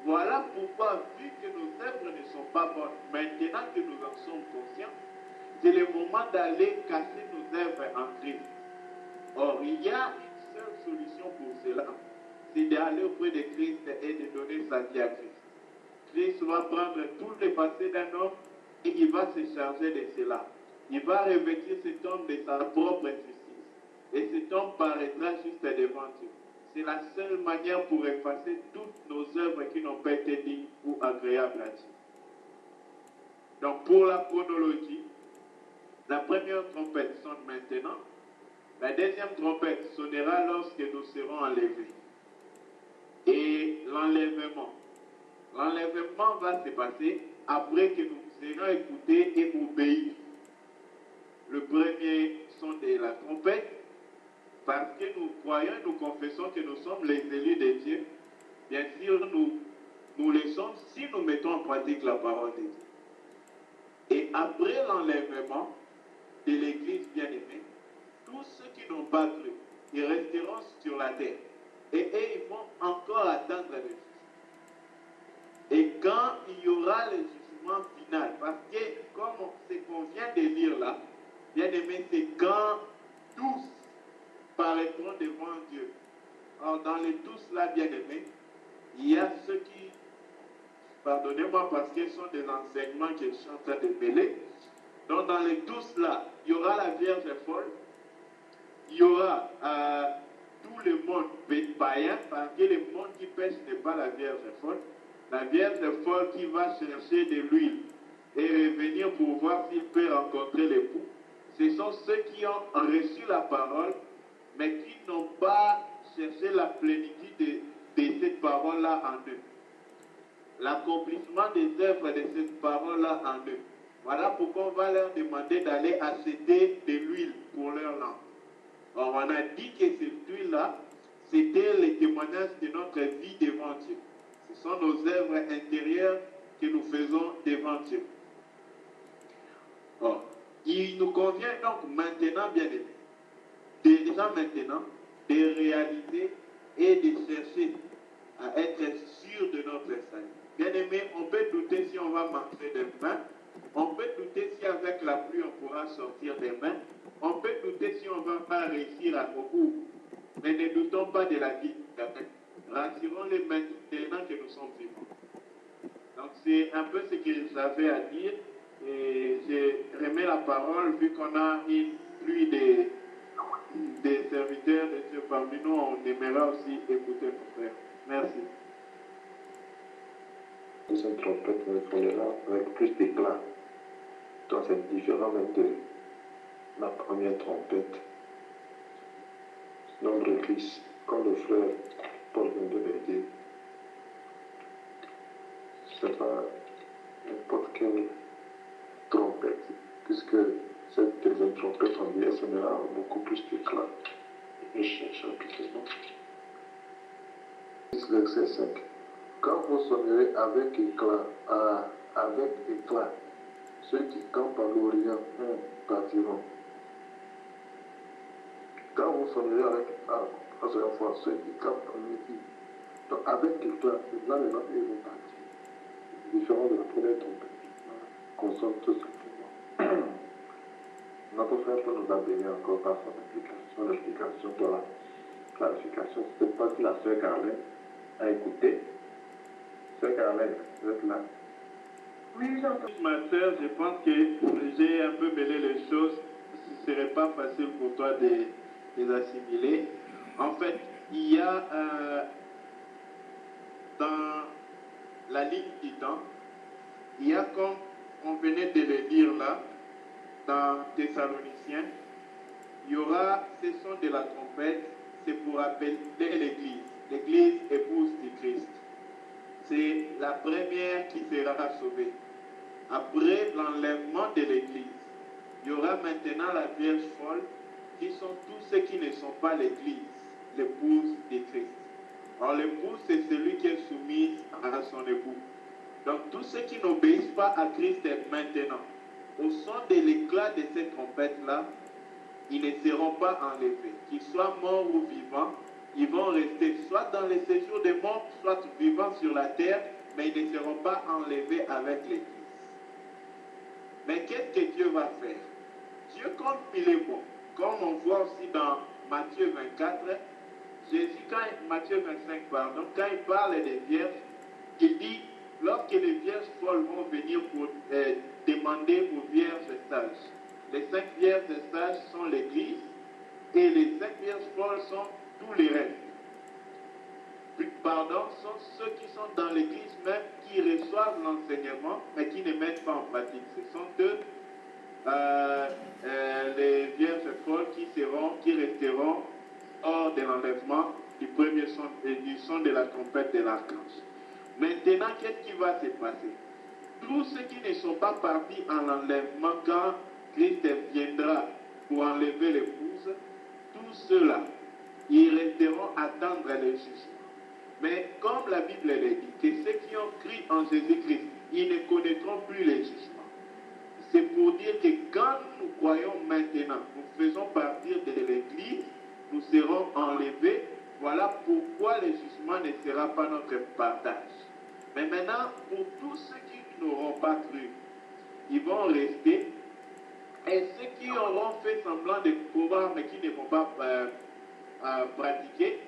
A: Voilà pourquoi, vu que nos œuvres ne sont pas bonnes, maintenant que nous en sommes conscients, c'est le moment d'aller casser nos œuvres en Christ. Or, il y a une seule solution pour cela, c'est d'aller auprès de Christ et de donner sa vie à Christ. Christ va prendre tout le passé d'un homme et il va se charger de cela. Il va revêtir cet homme de sa propre justice. Et cet homme paraîtra juste devant Dieu. C'est la seule manière pour effacer toutes nos œuvres qui n'ont pas été dignes ou agréables à Dieu. Donc pour la chronologie, la première trompette sonne maintenant. La deuxième trompette sonnera lorsque nous serons enlevés. Et l'enlèvement va se passer après que nous serons écoutés et obéis. Le premier son de la trompette, parce que nous croyons, nous confessons que nous sommes les élus de Dieu. Bien sûr, nous le sommes si nous mettons en pratique la parole de Dieu. Et après l'enlèvement de l'Église bien-aimée, tous ceux qui n'ont pas cru, ils resteront sur la terre. Et ils vont encore attendre le jugement. Et quand il y aura le jugement final, parce que comme ce qu'on vient de lire là, bien-aimé, c'est quand tous paraîtront devant Dieu. Alors dans les tous là, bien-aimés, il y a ceux qui, pardonnez-moi parce que ce sont des enseignements que je suis en train de mêler. Donc dans les tous là, il y aura la Vierge folle, il y aura tout le monde païen, parce que le monde qui pêche n'est pas la Vierge folle. La Vierge folle qui va chercher de l'huile et revenir pour voir s'il peut rencontrer l'époux. Ce sont ceux qui ont reçu la parole, mais qui n'ont pas cherché la plénitude de cette parole-là en eux. L'accomplissement des œuvres de cette parole-là en eux. Voilà pourquoi on va leur demander d'aller acheter de l'huile pour leur lampe. Alors on a dit que cette huile-là, c'était le témoignage de notre vie devant Dieu. Ce sont nos œuvres intérieures que nous faisons devant Dieu. Or, il nous convient donc maintenant, bien aimé, déjà maintenant, de réaliser et de chercher à être sûr de notre salut. Bien aimé, on peut douter si on va marcher demain. On peut douter si avec la pluie on pourra sortir demain. On peut douter si on ne va pas réussir à beaucoup. Mais ne doutons pas de la vie d'après. Rassurons-les maintenant que nous sommes vivants. Donc c'est un peu ce que j'avais à dire. Et je remets la parole vu qu'on a une pluie des serviteurs de Dieu parmi nous. On aimerait aussi écouter nos frères. Merci.
B: Cette trompette sonnera avec plus d'éclat. Donc c'est différent même de la première trompette. Nombre de Christ, comme le frère Paul vient de le dire. C'est pas n'importe quelle trompette, puisque cette deuxième trompette en lui sonnera beaucoup plus d'éclat. Je cherche rapidement. Verset 5. Quand vous sonnerez avec éclat, ceux qui campent à l'Orient partiront. Quand vous sonnerez avec éclat, ceux qui campent à l'Orient, donc avec éclat, là les gens ils vont partir. Différent de la première trompette. Qu'on sonne tout simplement. Notre frère peut nous abonner encore par son application, l'explication de la clarification. C'est pas que la sœur Carlin a écouté. Sœur Carlin, vous êtes là?
A: Oui, j'entends. Ma sœur, je pense que j'ai un peu mêlé les choses. Ce ne serait pas facile pour toi de les assimiler. En fait, il y a dans la ligne du temps, il y a comme on venait de le dire là, dans Thessaloniciens, il y aura ce son de la trompette, c'est pour appeler l'Église. L'Église épouse du Christ. C'est la première qui sera sauvée. Après l'enlèvement de l'Église, il y aura maintenant la Vierge folle, qui sont tous ceux qui ne sont pas l'Église, l'épouse de Christ. Alors l'épouse, c'est celui qui est soumis à son époux. Donc tous ceux qui n'obéissent pas à Christ maintenant, au son de l'éclat de cette trompette-là, ils ne seront pas enlevés. Qu'ils soient morts ou vivants, ils vont rester soit dans les séjours des morts, soit vivants sur la terre, mais ils ne seront pas enlevés avec l'Église. Mais qu'est-ce que Dieu va faire? Dieu, comme il est bon, comme on voit aussi dans Matthieu 24, Jésus, Matthieu 25, pardon, quand il parle des vierges, il dit lorsque les vierges folles vont venir pour demander aux vierges sages, les 5 vierges sages sont l'Église et les 5 vierges folles sont tous les restes. Pardon, sont ceux qui sont dans l'Église même, qui reçoivent l'enseignement, mais qui ne mettent pas en pratique. Ce sont eux, les vierges folles qui resteront hors de l'enlèvement du premier son et du son de la trompette de l'archange. Maintenant, qu'est-ce qui va se passer? Tous ceux qui ne sont pas partis en enlèvement quand Christ viendra pour enlever l'épouse, tous ceux-là, ils resteront attendre le jugement. Mais comme la Bible le dit, que ceux qui ont cru en Jésus-Christ, ils ne connaîtront plus les jugements. C'est pour dire que quand nous croyons maintenant, nous faisons partir de l'Église, nous serons enlevés. Voilà pourquoi le jugement ne sera pas notre partage. Mais maintenant, pour tous ceux qui n'auront pas cru, ils vont rester. Et ceux qui auront fait semblant de croire mais qui ne vont pas pratiquer,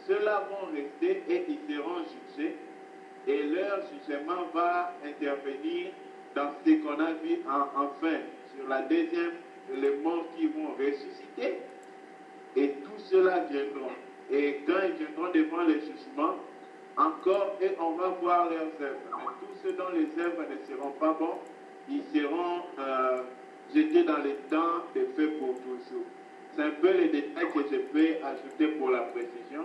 A: ceux-là vont rester et ils seront jugés. Et leur jugement va intervenir dans ce qu'on a vu enfin sur la deuxième, les morts qui vont ressusciter. Et tous ceux-là viendront. Et quand ils viendront devant le jugement, encore, et on va voir leurs œuvres. Mais tous ceux dont les œuvres ne seront pas bons, ils seront jetés dans les temps de feu pour toujours. C'est un peu les détails que je peux ajouter pour la précision.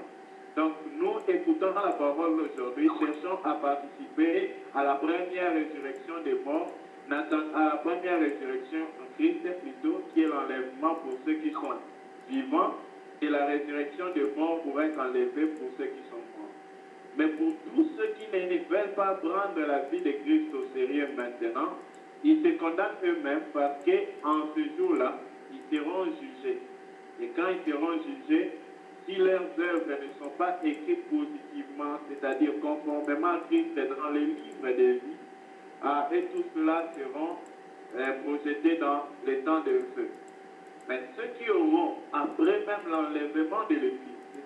A: Donc, nous écoutons la parole aujourd'hui, cherchons à participer à la première résurrection des morts, à la première résurrection en Christ plutôt, qui est l'enlèvement pour ceux qui sont vivants, et la résurrection des morts pour être enlevée pour ceux qui sont morts. Mais pour tous ceux qui ne veulent pas prendre la vie de Christ au sérieux maintenant, ils se condamnent eux-mêmes parce qu'en ce jour-là, ils seront jugés. Et quand ils seront jugés, si leurs œuvres ne sont pas écrites positivement, c'est-à-dire conformément à Christ dans les livres de vie, et tout cela seront projetés dans les temps de feu. Mais ceux qui auront, après même l'enlèvement de l'Église,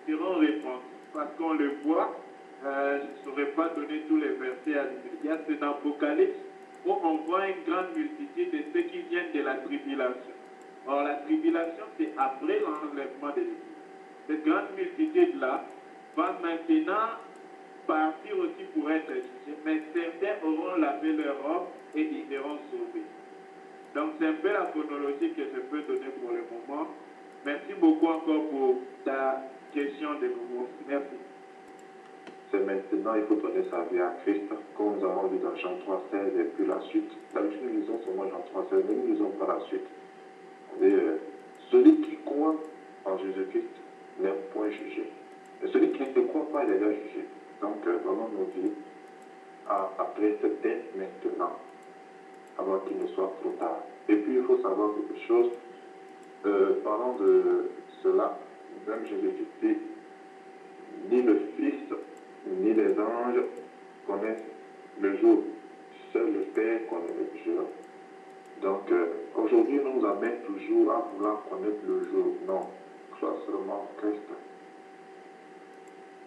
A: seront répandus. Parce qu'on le voit, je ne saurais pas donner tous les versets à l'immédiat, c'est dans l'Apocalypse où on voit une grande multitude de ceux qui viennent de la tribulation. Or, la tribulation, c'est après l'enlèvement de l'Église. Cette grande multitude-là va maintenant partir aussi pour être jugée, mais certains auront lavé leur robe et ils seront sauvés. Donc, c'est un peu la chronologie que je peux donner pour le moment. Merci beaucoup encore pour ta question de nouveau. Merci.
E: C'est maintenant, il faut donner sa vie à Christ, comme nous avons lu dans Jean 3,16 et puis la suite. D'habitude, nous lisons seulement Jean 3,16, mais nous ne lisons pas la suite. Et, celui qui croit en Jésus-Christ n'est point jugé. Et celui qui ne croit pas, il est déjà jugé. Donc, donnons nos vies après ce temps maintenant, avant qu'il ne soit trop tard. Et puis, il faut savoir quelque chose. Parlant de cela, même Jésus dit, ni le Fils, ni les anges connaissent le jour. Seul le Père connaît le jour. Donc, aujourd'hui, on nous amène toujours à vouloir connaître le jour. Non, soit seulement Christ.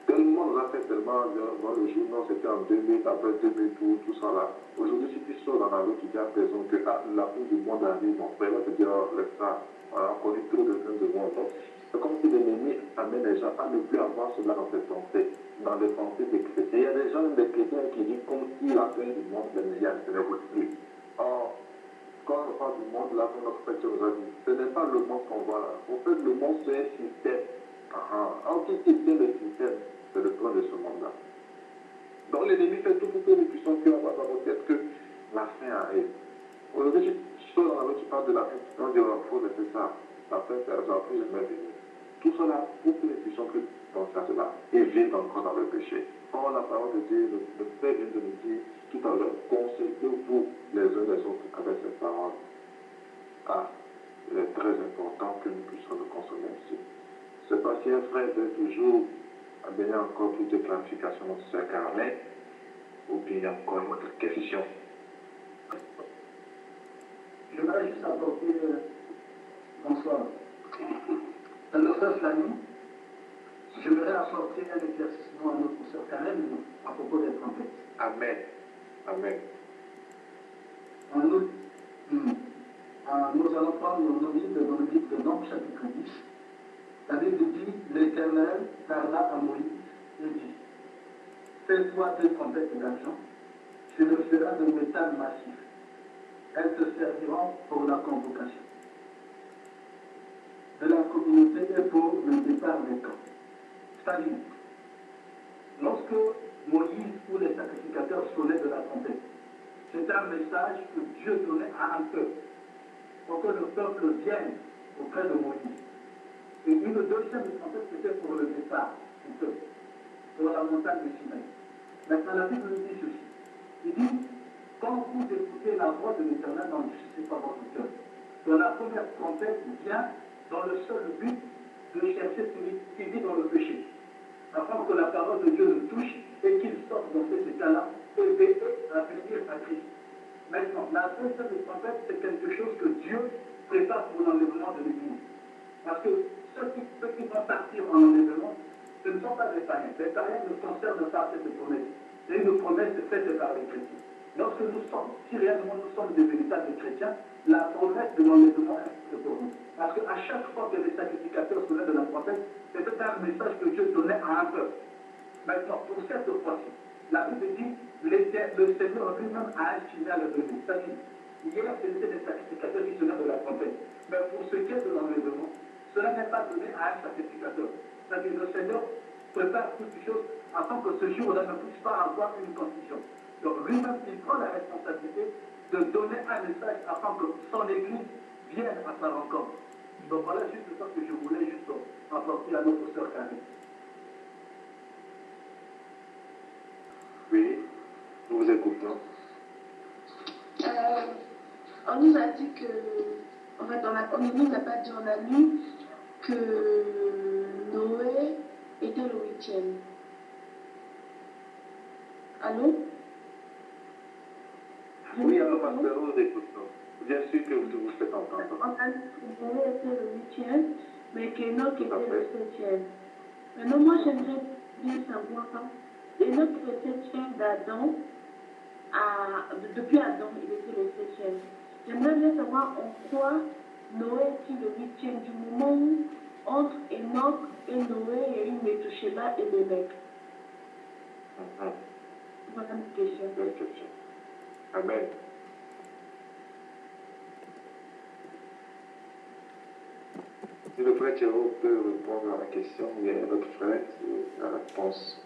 E: Tellement nous a fait tellement dans le jour, non, c'était en 2000, après 2012, tout ça là. Aujourd'hui, si tu sors dans la rue, tu dis à personne que la fin du monde arrive, mon frère va te dire, oh, laisse ça. Voilà, on connaît trop de fin du monde. Donc, c'est comme si l'ennemi amène les gens à ne plus avoir cela dans ses pensées, dans les pensées des chrétiens. Il y a des gens, des chrétiens qui disent comme si la fin du monde, ce n'est plus. Or, quand on parle du monde, là, comme notre frère nous a dit, ce n'est pas le monde qu'on voit là. En fait, le monde, c'est un système. En qui système le système, c'est le plan de ce monde-là. Donc l'ennemi fait tout pour que nous puissions faire dans notre tête que la fin arrive. Aujourd'hui, tu sors dans la rue, tu parles de la fin, tu dis, il faut laisser ça. La fin, ça ne va plus jamais venir. Tout cela pour que nous puissions plus penser à cela et vivre encore dans le péché. Or, la parole de Dieu, le Père vient de nous dire tout à l'heure, consolez-vous les uns les autres avec cette parole. Il est très important que nous puissions nous consoler ainsi. C'est pas si un frère veut toujours amener encore plus de clarification dans ce carnet, ou bien il y a encore une autre question.
F: Je voudrais juste apporter bonsoir. Le frère Flavie, J'aimerais apporter un éclaircissement à notre sœur Karen à propos des trompettes.
E: Amen. Amen.
F: Nous allons prendre nos Bibles dans le livre de Nombres, chapitre 10. La Bible dit, l'Éternel parla à Moïse et dit, fais-toi 2 trompettes d'argent, tu le feras de métal massif. Elles te serviront pour la convocation de la communauté et pour le départ des camps. C'est-à-dire, lorsque Moïse ou les sacrificateurs sonnaient de la trompette, c'était un message que Dieu donnait à un peuple, pour que le peuple vienne auprès de Moïse. Et une deuxième trompette, c'était pour le départ du peuple, pour la montagne de Sinaï. Maintenant, la Bible nous dit ceci. Il dit, quand vous écoutez la voix de l'Éternel, n'enrichissez pas votre cœur. Donc la première trompette vient dans le seul but de chercher celui qui vit dans le péché, afin que la parole de Dieu le touche et qu'il sorte dans cet état-là et veille à venir à Christ. Maintenant, la deuxième trompette, c'est quelque chose que Dieu prépare pour l'enlèvement de l'Église. Parce que ceux qui vont partir en enlèvement, ce ne sont pas des païens. Les païens ne concernent pas cette promesse. C'est une promesse faite par les chrétiens. Lorsque nous sommes, si réellement nous sommes des véritables chrétiens, la promesse de l'enlèvement est pour nous. Parce qu'à chaque fois que les sacrificateurs sonnaient de la promesse, c'était un message que Dieu donnait à un peuple. Maintenant, pour cette fois-ci, la Bible dit, le Seigneur lui-même a un signal donné. C'est-à-dire, hier, c'était des sacrificateurs qui sonnaient de la trompette. Mais pour ce qui est de l'enlèvement, cela n'est pas donné à un sacrificateur. C'est-à-dire, le Seigneur prépare toutes les choses afin que ce jour-là ne puisse pas avoir une confusion. Donc, lui-même, il prend la responsabilité de donner un message afin que son Église vienne à sa rencontre. Donc, voilà juste ça que je voulais juste apporter à notre sœur Karine.
E: Oui, nous vous écoutons.
D: On nous a dit que, en fait, on ne nous a pas dit, on a lu que Noé était le 8e. Allô?
E: Oui, alors, pasteur, nous vous écoutons. Bien sûr que vous faites entendre.
D: On a dit que Noé était le 8e, mais qu'Enoch était le 7e. Maintenant, moi, j'aimerais bien savoir, Enoch est le 7e d'Adam. Depuis Adam, il était le 7e. J'aimerais bien savoir en quoi Noé est le 8e, du moment où entre Enoch et Noé, il y a eu Métouchéba et Lémec. Voilà une question.
E: Bonne question. Amen. Si le frère Thierry peut répondre à la question, il y a notre frère qui a la réponse.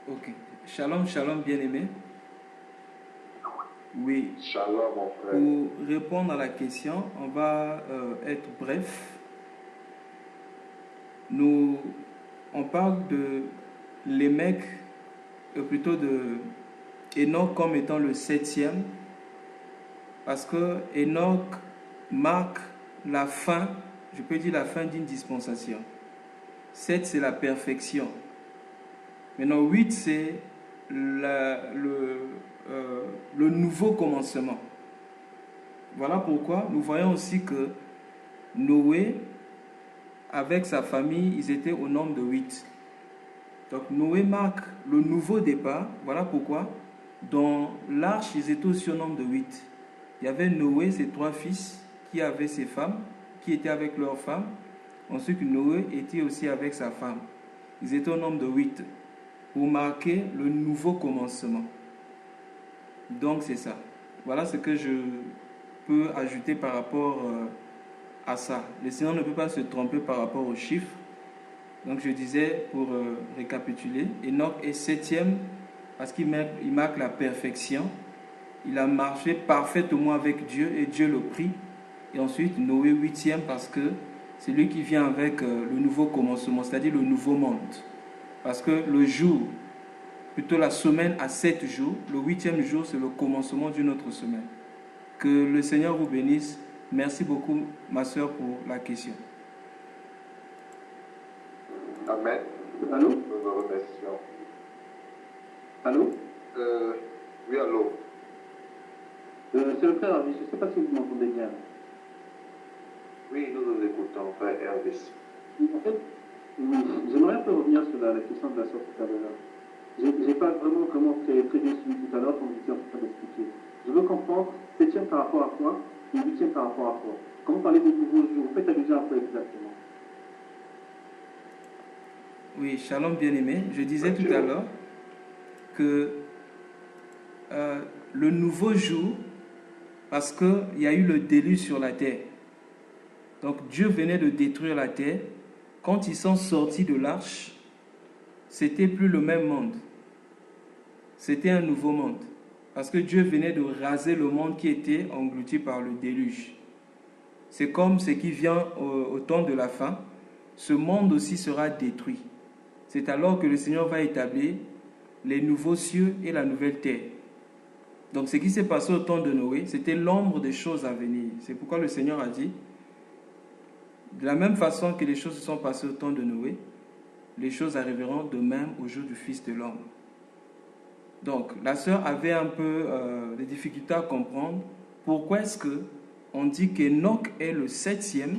C: Ok. Shalom, shalom, bien-aimé. Oui.
E: Shalom, mon frère.
C: Pour répondre à la question, on va être bref. On parle de Lémec, plutôt de Enoch comme étant le 7e, parce que Enoch marque la fin, je peux dire la fin d'une dispensation. 7, c'est la perfection. Maintenant, 8, c'est le nouveau commencement. Voilà pourquoi nous voyons aussi que Noé, avec sa famille, ils étaient au nombre de 8. Donc Noé marque le nouveau départ. Voilà pourquoi dans l'arche, ils étaient aussi au nombre de 8. Il y avait Noé, ses 3 fils, qui avaient ses femmes, qui étaient avec leurs femmes. Ensuite, Noé était aussi avec sa femme. Ils étaient au nombre de 8 pour marquer le nouveau commencement. Donc c'est ça. Voilà ce que je peux ajouter par rapport à ça. Le Seigneur ne peut pas se tromper par rapport aux chiffres. Donc je disais, pour récapituler, Enoch est 7e parce qu'il marque la perfection. Il a marché parfaitement avec Dieu et Dieu le prie. Et ensuite, Noé 8e parce que c'est lui qui vient avec le nouveau commencement, c'est-à-dire le nouveau monde. Parce que le jour, plutôt la semaine a 7 jours, le 8e jour, c'est le commencement d'une autre semaine. Que le Seigneur vous bénisse. Merci beaucoup, ma soeur, pour la question.
E: Amen.
F: Allô?
E: Nous vous remercions.
F: Allô?
E: Oui, allô.
F: C'est le frère Ravi, je ne sais pas si vous m'entendez bien.
E: Oui, Oui, nous nous écoutons, frère Elvis.
F: En fait, oui, j'aimerais un peu revenir sur la question de la sortie tout à l'heure. J'ai pas vraiment très bien suivi tout à l'heure quand vous étiez en train d'expliquer. Je veux comprendre 7e par rapport à quoi et 8e par rapport à quoi. Quand vous parlez de nouveaux jours, vous faites allusion à quoi exactement?
C: Oui, shalom bien-aimé. Je disais tout à l'heure que le nouveau jour, parce qu'il y a eu le déluge sur la terre. Donc Dieu venait de détruire la terre. Quand ils sont sortis de l'arche, c'était plus le même monde. C'était un nouveau monde. Parce que Dieu venait de raser le monde qui était englouti par le déluge. C'est comme ce qui vient au temps de la fin. Ce monde aussi sera détruit. C'est alors que le Seigneur va établir les nouveaux cieux et la nouvelle terre. Donc ce qui s'est passé au temps de Noé, c'était l'ombre des choses à venir. C'est pourquoi le Seigneur a dit, de la même façon que les choses se sont passées au temps de Noé, les choses arriveront de même au jour du Fils de l'homme. Donc la sœur avait un peu des difficultés à comprendre pourquoi est-ce qu'on dit qu'Enoch est le 7e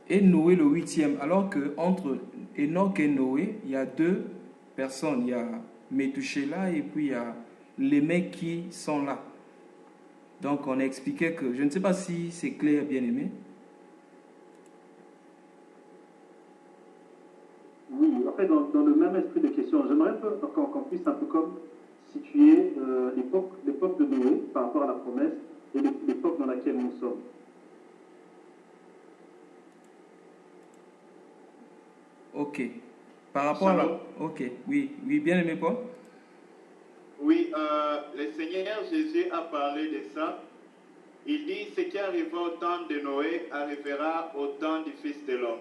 C: et Noé le 8e, alors qu'entre Enoch et Noé, il y a 2 personnes. Il y a Métouchéla et puis il y a les mecs qui sont là. Donc on a expliqué que, je ne sais pas si c'est clair, bien aimé.
F: Oui, en fait, dans le même esprit de question, j'aimerais un peu qu'on puisse un peu comme situer l'époque de Noé par rapport à la promesse et l'époque dans laquelle nous sommes.
C: Ok. Par rapport à la... Ok, oui, bien aimé Paul.
A: Oui, le Seigneur Jésus a parlé de ça. Il dit, ce qui arriva au temps de Noé arrivera au temps du Fils de l'homme.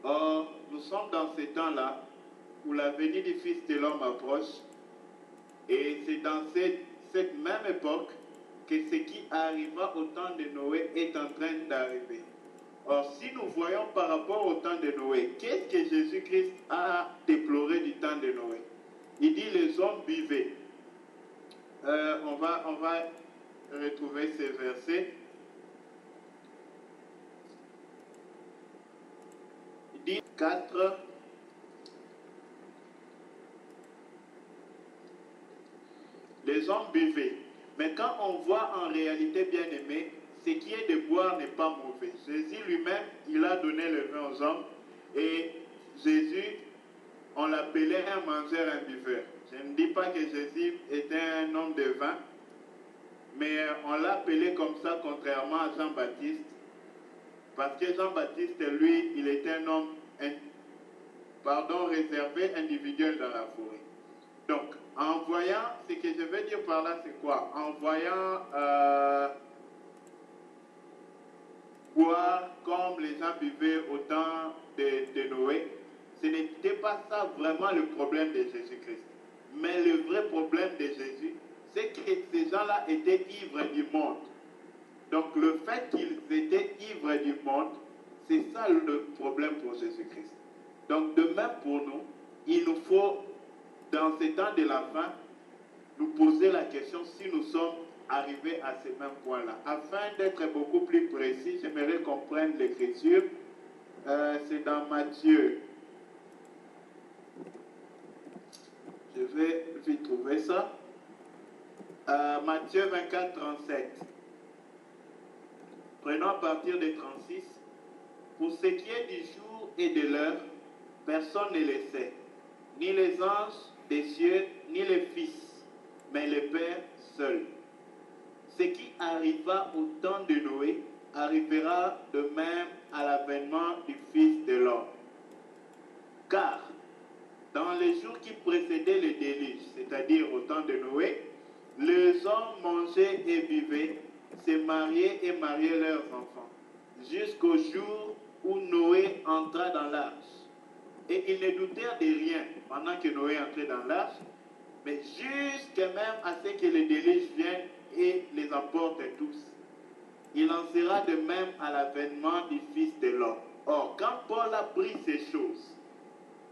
A: Or, nous sommes dans ce temps-là où la venue du Fils de l'homme approche. Et c'est dans cette même époque que ce qui arriva au temps de Noé est en train d'arriver. Or, si nous voyons par rapport au temps de Noé, qu'est-ce que Jésus-Christ a déploré du temps de Noé? Il dit, les hommes buvaient. On va retrouver ces versets. Il dit 4. Les hommes buvaient. Mais quand on voit en réalité, bien aimé, ce qui est de boire n'est pas mauvais. Jésus lui-même, il a donné le vin aux hommes. Et Jésus, on l'appelait un mangeur, un buveur. Je ne dis pas que Jésus était un homme de vin, mais on l'a appelé comme ça contrairement à Jean-Baptiste. Parce que Jean-Baptiste, lui, il était un homme réservé, individuel dans la forêt. Donc, en voyant, ce que je veux dire par là, c'est quoi? En voyant boire comme les gens buvaient au temps de Noé, ce n'était pas ça vraiment le problème de Jésus-Christ. Mais le vrai problème de Jésus, c'est que ces gens-là étaient ivres du monde. Donc, le fait qu'ils étaient ivres du monde, c'est ça le problème pour Jésus-Christ. Donc, de même pour nous, il nous faut, dans ces temps de la fin, nous poser la question si nous sommes arrivés à ce même point-là. Afin d'être beaucoup plus précis, j'aimerais qu'on prenne l'écriture. C'est dans Matthieu. Je vais vite trouver ça. Matthieu 24, 37. Prenons à partir de 36. Pour ce qui est du jour et de l'heure, personne ne le sait, ni les anges des cieux, ni les fils, mais le Père seul. Ce qui arriva au temps de Noé arrivera de même à l'avènement du Fils de l'homme. Car, dans les jours qui précédaient le déluge, c'est-à-dire au temps de Noé, les hommes mangeaient et buvaient, se mariaient et mariaient leurs enfants, jusqu'au jour où Noé entra dans l'arche. Et ils ne doutèrent de rien pendant que Noé entrait dans l'arche, mais jusqu'à même à ce que le déluge vienne et les emporte tous. Il en sera de même à l'avènement du Fils de l'homme. Or, quand Paul a pris ces choses,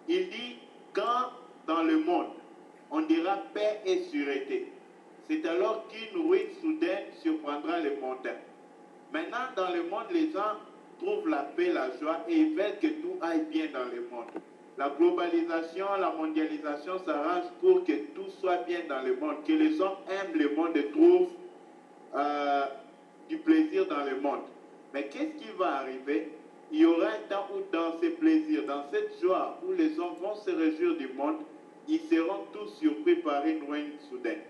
A: il dit, quand dans le monde, on dira paix et sûreté, c'est alors qu'une ruine soudaine surprendra le monde. Maintenant, dans le monde, les gens trouvent la paix, la joie et ils veulent que tout aille bien dans le monde. La globalisation, la mondialisation s'arrange pour que tout soit bien dans le monde, que les hommes aiment le monde et trouvent du plaisir dans le monde. Mais qu'est-ce qui va arriver? Il y aura un temps où dans ces plaisirs, dans cette joie, où les hommes vont se réjouir du monde, ils seront tous surpris par une ruine soudaine.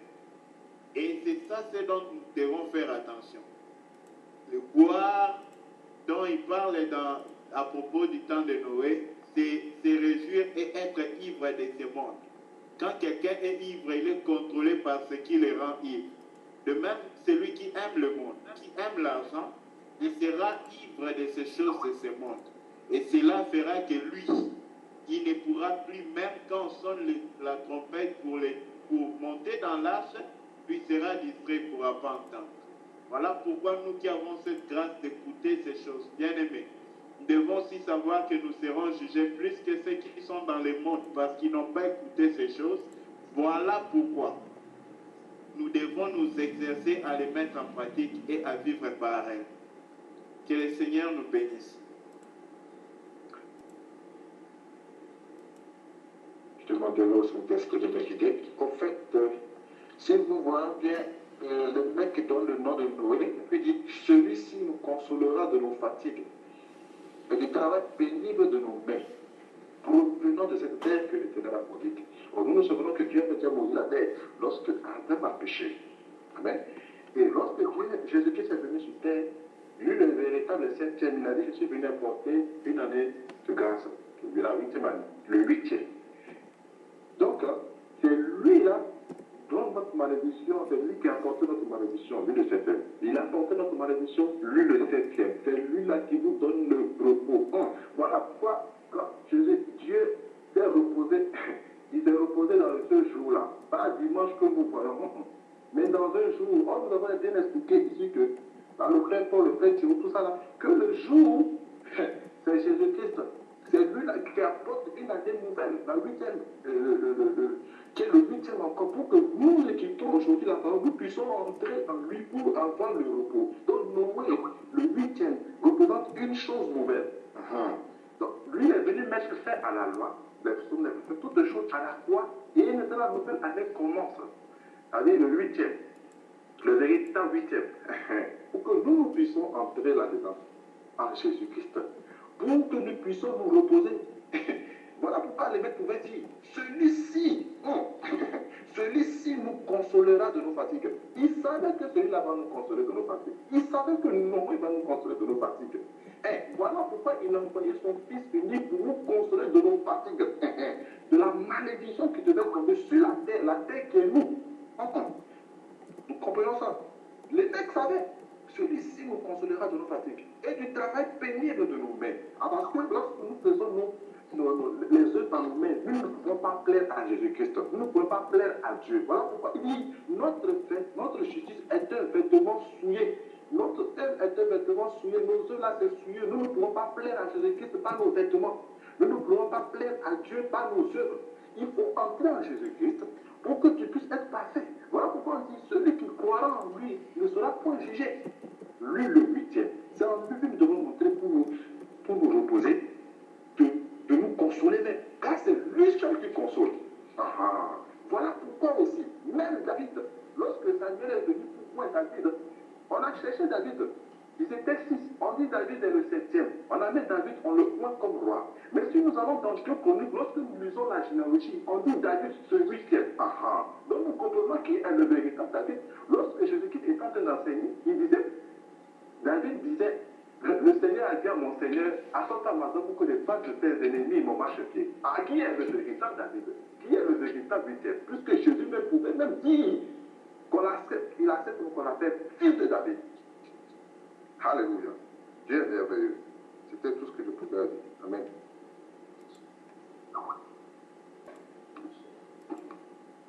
A: Et c'est ça ce dont nous devons faire attention. Le boire dont il parle à propos du temps de Noé, c'est se réjouir et être ivre de ce monde. Quand quelqu'un est ivre, il est contrôlé par ce qui le rend ivre. De même, celui qui aime le monde, qui aime l'argent, il sera ivre de ces choses de ce monde. Et cela fera que lui, il ne pourra plus, même quand on sonne la trompette pour monter dans l'arche, lui sera distrait, il ne pourra pas entendre. Voilà pourquoi nous qui avons cette grâce d'écouter ces choses, bien aimés, nous devons aussi savoir que nous serons jugés plus que ceux qui sont dans le monde parce qu'ils n'ont pas écouté ces choses. Voilà pourquoi nous devons nous exercer à les mettre en pratique et à vivre par elles. Que le Seigneur nous bénisse.
B: Je demanderai au Saint-Esprit de me guider. Au fait, si vous voyez bien, le mec qui donne le nom de Noé, il dit, celui-ci nous consolera de nos fatigues et du travail pénible de nos mains, provenant de cette terre que l'Éternel a maudite. Nous nous souvenons que Dieu a déjà maudit la terre lorsque Adam a péché. Amen. Et lorsque Jésus-Christ est venu sur terre, lui, le véritable septième, il a dit, je suis venu apporter une année de grâce. La 8e année, le 8e. Donc, c'est lui-là dont notre malédiction, c'est lui qui a apporté notre malédiction, lui le septième. Il a apporté notre malédiction, lui le septième. C'est lui-là qui nous donne le repos. Voilà pourquoi, quand Dieu s'est reposé, il s'est reposé dans ce jour-là. Pas dimanche que nous voyons, mais dans un jour, nous avons bien expliqué ici que, par le frère Paul, le frère Thierry, tout ça là, que le jour, c'est Jésus-Christ. C'est lui-là qui apporte une année nouvelle, la 8e, qui est le 8e encore, pour que nous qui quittons aujourd'hui la parole, nous puissions entrer en lui pour avoir le repos. Donc Noé, le 8e, représente une chose nouvelle. Donc lui est venu mettre fin à la loi, fait toutes les choses à la fois, et une la nouvelle année commence. C'est-à-dire le 8e, le véritable 8e, pour que nous puissions entrer là-dedans, en Jésus-Christ. Pour que nous puissions nous reposer. Voilà pourquoi les maîtres pouvaient dire, celui-ci, celui-ci nous consolera de nos fatigues. Il savait que celui-là va nous consoler de nos fatigues. Il savait que Noé va nous consoler de nos fatigues. Et voilà pourquoi il a envoyé son Fils unique pour nous consoler de nos fatigues. De la malédiction qui devait tomber sur la terre qui est nous. Nous comprenons ça. Les mecs savaient. Celui-ci nous consolera de nos fatigues et du travail pénible de nos mains. Parce que lorsque nous faisons les œuvres dans nos mains, nous ne pouvons pas plaire à Jésus-Christ. Nous ne pouvons pas plaire à Dieu. Voilà pourquoi il dit, notre justice est un vêtement souillé. Notre œuvre est un vêtement souillé. Nos œuvres là, c'est souillé. Nous ne pouvons pas plaire à Jésus-Christ par nos vêtements. Nous ne pouvons pas plaire à Dieu par nos œuvres. Il faut entrer en Jésus-Christ pour que tu puisses être parfait. Voilà pourquoi on dit, celui qui croira en lui ne sera point jugé. Lui, le 8e, c'est en lui que nous devons montrer pour nous reposer, de nous consoler même. Car c'est lui seul qui console. Voilà pourquoi aussi, même David, lorsque Samuel est venu pour point David, on a cherché David. Ils étaient 6. On dit David est le 7e. On a mis David, on le pointe comme roi. Mais si nous allons dans le chronique, lorsque nous lisons la généalogie, on dit David ce 8e. Donc nous comprenons qui est le véritable David. Lorsque Jésus-Christ est en train d'enseigner, David disait, le Seigneur a dit à mon Seigneur, assois ta maison pour que les pas de tes ennemis m'ont marché-pied. Qui est le véritable David? Qui est le véritable 8e? Puisque Jésus même pouvait même dire qu'il accepte qu'on appelle fils de David. Alléluia. Dieu est merveilleux. C'était tout ce que je pouvais dire. Amen.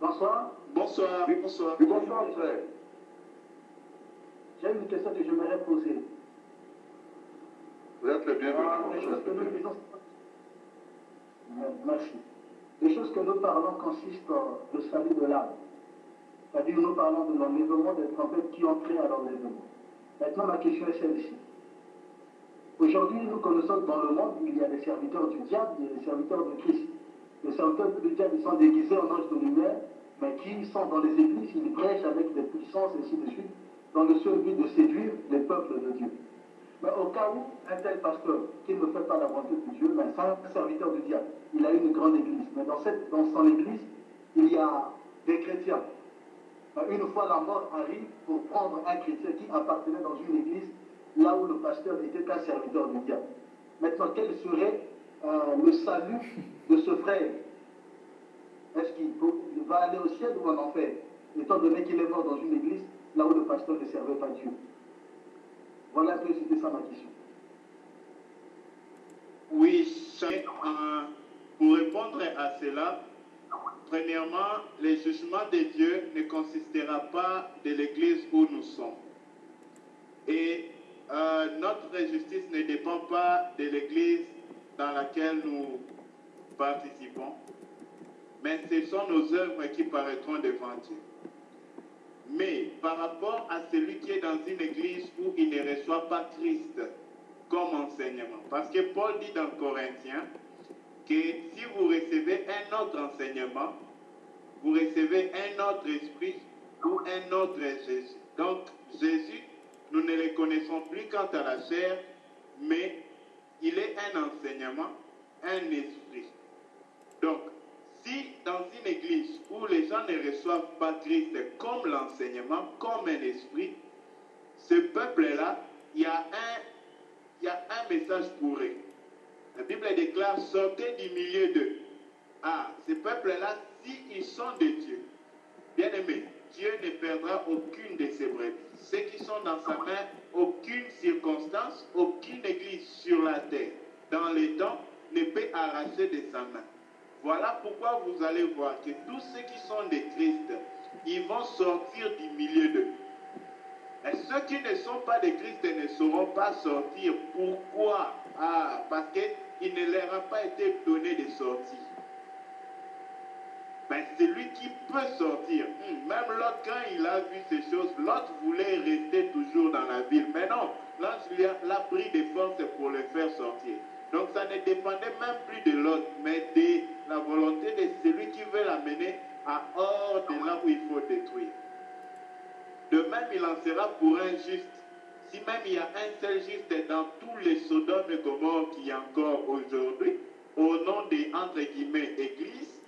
F: Bonsoir.
A: Bonsoir. Bonsoir.
B: Oui, bonsoir, frère.
F: J'ai une question que j'aimerais poser.
B: Vous êtes le bienvenu.
F: Les choses que nous disons... Merci. Les choses que nous parlons consistent dans le salut de l'âme. C'est-à-dire nous parlons de l'enlèvement des trompettes qui ont créé à l'enlèvement. Maintenant, ma question est celle-ci. Aujourd'hui, nous connaissons que dans le monde, il y a des serviteurs du diable, il y a des serviteurs de Christ. Les serviteurs du diable, ils sont déguisés en anges de lumière, mais qui sont dans les églises, ils prêchent avec des puissances, et ainsi de suite, dans le seul but de séduire les peuples de Dieu. Mais au cas où un tel pasteur qui ne fait pas la volonté de Dieu, mais c'est un serviteur du diable, il a une grande église. Mais dans son église, il y a des chrétiens. Mais une fois la mort arrive pour prendre un chrétien qui appartenait dans une église, là où le pasteur était un serviteur du diable. Maintenant, quel serait le salut de ce frère? Est-ce qu'il va aller au ciel ou en enfer, étant donné qu'il est mort dans une église, là où le pasteur ne servait pas Dieu? Voilà un peu, c'était ça ma question.
A: Oui, pour répondre à cela, premièrement, le jugement de Dieu ne consistera pas de l'église où nous sommes. Et notre justice ne dépend pas de l'église dans laquelle nous participons, mais ce sont nos œuvres qui paraîtront devant Dieu. Mais par rapport à celui qui est dans une église où il ne reçoit pas Christ comme enseignement, parce que Paul dit dans Corinthiens que si vous recevez un autre enseignement, vous recevez un autre esprit ou un autre Jésus. Donc Jésus, nous ne le connaissons plus quant à la chair, mais il est un enseignement, un esprit. Donc, si dans une église où les gens ne reçoivent pas Christ comme l'enseignement, comme un esprit, ce peuple-là, il y a un message pour eux. La Bible déclare, sortez du milieu d'eux. Ah, ce peuple-là, s'ils sont de Dieu, bien aimé, Dieu ne perdra aucune de ses brebis. Ceux qui sont dans sa main, aucune circonstance, aucune église sur la terre, dans les temps, ne peut arracher de sa main. Voilà pourquoi vous allez voir que tous ceux qui sont de Christ, ils vont sortir du milieu d'eux. Et ceux qui ne sont pas de Christ ne sauront pas sortir. Pourquoi? Ah, parce qu'il ne leur a pas été donné de sortir. Mais celui qui peut sortir, même l'autre, quand il a vu ces choses, l'autre voulait rester toujours dans la ville. Mais non, l'autre l'a pris des forces pour le faire sortir. Donc ça ne dépendait même plus de l'autre, mais de la volonté de celui qui veut l'amener à hors de là où il faut détruire. De même, il en sera pour un juste. Si même il y a un seul juste dans tous les Sodomes et Gomorrhe qu'il y a encore aujourd'hui, au nom des, entre guillemets, églises,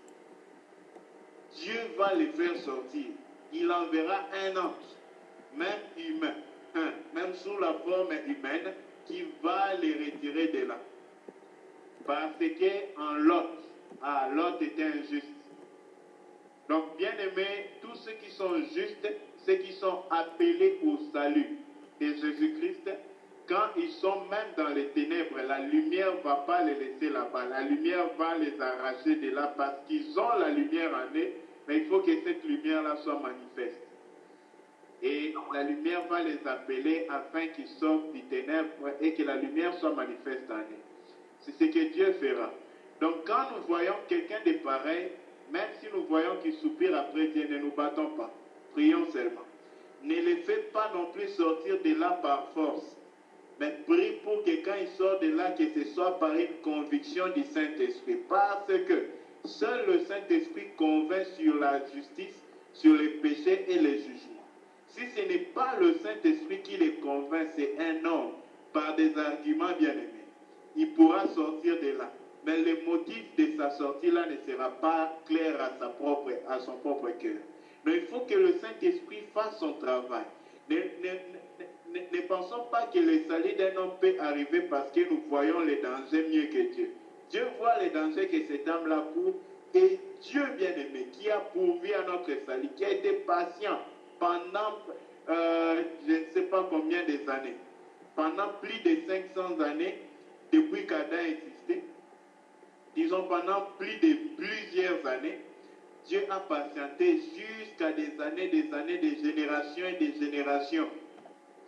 A: Dieu va les faire sortir. Il enverra un ange, même humain, même sous la forme humaine, qui va les retirer de là. Parce qu'en Lot, Lot était injuste. Donc, bien aimés, tous ceux qui sont justes, ceux qui sont appelés au salut de Jésus-Christ, quand ils sont même dans les ténèbres, la lumière ne va pas les laisser là-bas. La lumière va les arracher de là parce qu'ils ont la lumière en eux, mais il faut que cette lumière-là soit manifeste. Et la lumière va les appeler afin qu'ils sortent du ténèbre et que la lumière soit manifeste en eux. C'est ce que Dieu fera. Donc quand nous voyons quelqu'un de pareil, même si nous voyons qu'il soupire après Dieu, ne nous battons pas. Prions seulement. Ne les faites pas non plus sortir de là par force. Mais prie pour que quand il sort de là, que ce soit par une conviction du Saint-Esprit. Parce que seul le Saint-Esprit convainc sur la justice, sur les péchés et les jugements. Si ce n'est pas le Saint-Esprit qui les convainc, c'est un homme, par des arguments bien-aimés, il pourra sortir de là. Mais le motif de sa sortie-là ne sera pas clair à son propre cœur. Donc il faut que le Saint-Esprit fasse son travail. Ne pensons pas que le salut d'un homme peut arriver parce que nous voyons les dangers mieux que Dieu. Dieu voit les dangers que cette âme-là court et Dieu bien-aimé qui a pourvu à notre salut, qui a été patient pendant je ne sais pas combien des années, pendant plus de 500 années depuis qu'Adam existait, disons pendant plus de plusieurs années, Dieu a patienté jusqu'à des années, des générations et des générations.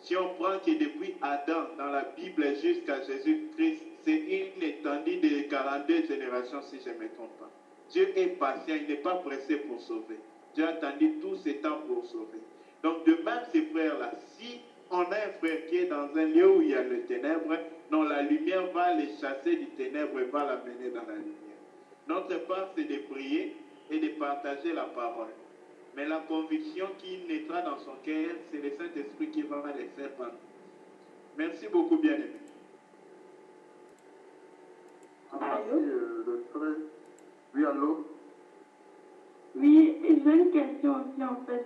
A: Si on prend que depuis Adam dans la Bible jusqu'à Jésus-Christ, c'est une étendue de 42 générations si je ne me trompe pas. Dieu est patient, il n'est pas pressé pour sauver. Dieu a attendu tout ce temps pour sauver. Donc de même ces frères-là, si on a un frère qui est dans un lieu où il y a le ténèbre, non, la lumière va les chasser du ténèbre et va l'amener dans la lumière. Notre part, c'est de prier et de partager la parole. Mais la conviction qui naîtra dans son cœur, c'est le Saint-Esprit qui va les faire prendre. Merci beaucoup, bien-aimé.
B: Merci, le frère. Oui, allô?
G: Oui, et j'ai une question aussi en fait.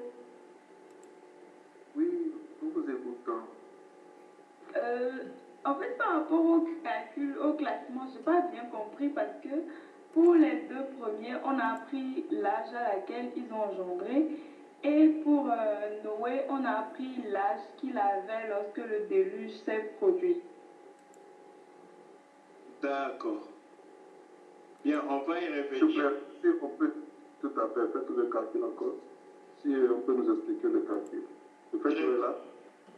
B: Oui, nous vous écoutons.
G: En fait, par rapport au calcul, au classement, je n'ai pas bien compris parce que pour les deux premiers, on a appris l'âge à laquelle ils ont engendré. Et pour Noé, on a appris l'âge qu'il avait lorsque le déluge s'est produit.
A: D'accord. Bien, on va y
B: S'il vous
A: revenir.
B: plaît, si on peut tout à fait faire tout le calcul encore, si on peut nous expliquer le calcul. Vous faites là?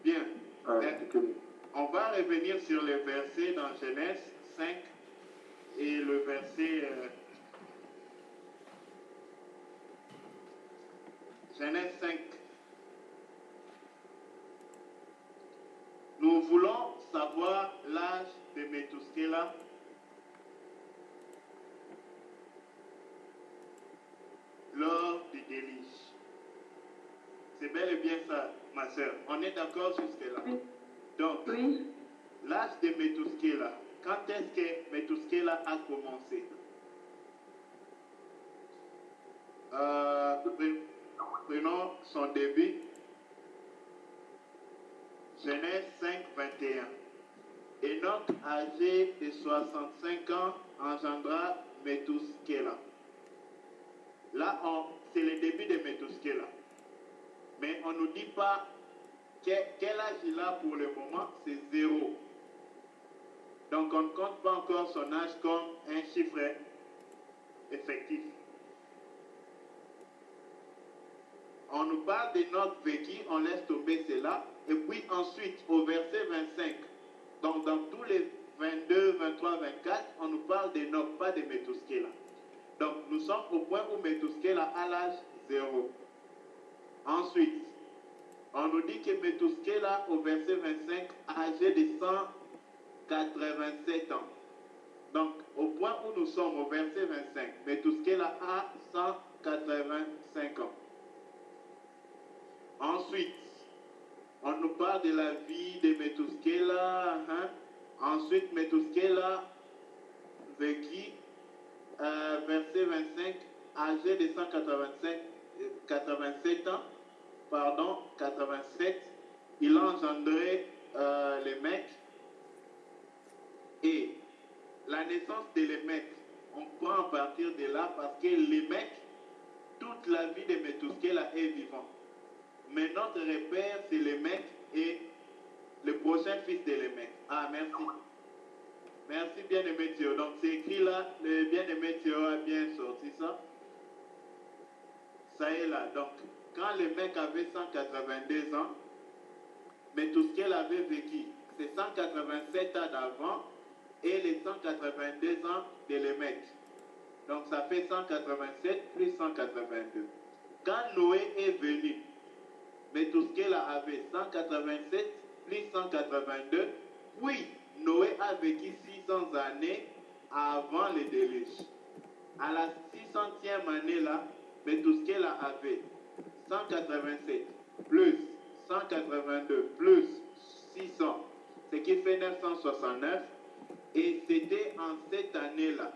A: Bien.
B: Ah, expliquez-nous.
A: On va revenir sur les versets dans Genèse 5 et le verset Genèse 5. Nous voulons savoir l'âge de Métuskéla. Lors du déluge. C'est bel et bien ça, ma soeur. On est d'accord jusque-là.
G: Oui.
A: Donc,
G: Oui.
A: l'âge de Métuskéla, quand est-ce que Métuskéla a commencé? Prenons son début. Genèse 5, 21. Enoch, âgé de 65 ans, engendra Métuskéla. Là, c'est le début de Métuskéla. Mais on ne nous dit pas quel âge il a pour le moment, c'est 0. Donc on ne compte pas encore son âge comme un chiffre effectif. On nous parle d'Enoch vécu, on laisse tomber cela. Et puis ensuite, au verset 25, donc dans tous les 22, 23, 24, on nous parle d'Enoch, pas de Métuskéla. Donc nous sommes au point où Métuskéla a l'âge 0. Ensuite, on nous dit que Métuskéla, au verset 25, âgé de 187 ans. Donc, au point où nous sommes, au verset 25, Métuskéla a 185 ans. Ensuite, on nous parle de la vie de Métuskéla. Ensuite, Métuskéla vécut, verset 25, âgé de 87 ans. 87, il a engendré les mecs. Et la naissance de Lémec, on prend à partir de là parce que Lémec, toute la vie de Métuskéla est vivant. Mais notre repère, c'est Lémec et le prochain fils de Lémec. Ah, merci. Merci, bien-aimé Théo. Donc, c'est écrit là, le bien-aimé Théo a bien sorti ça. Ça est là. Donc, quand le mec avait 182 ans, Métuskéla avait vécu ses 187 ans d'avant et les 182 ans de Lémec. Donc ça fait 187 plus 182. Quand Noé est venu, Métuskéla avait 187 plus 182, puis Noé a vécu 600 années avant le déluge. À la 600e année là, Métuskéla avait 187 plus 182 plus 600, ce qui fait 969. Et c'était en cette année-là,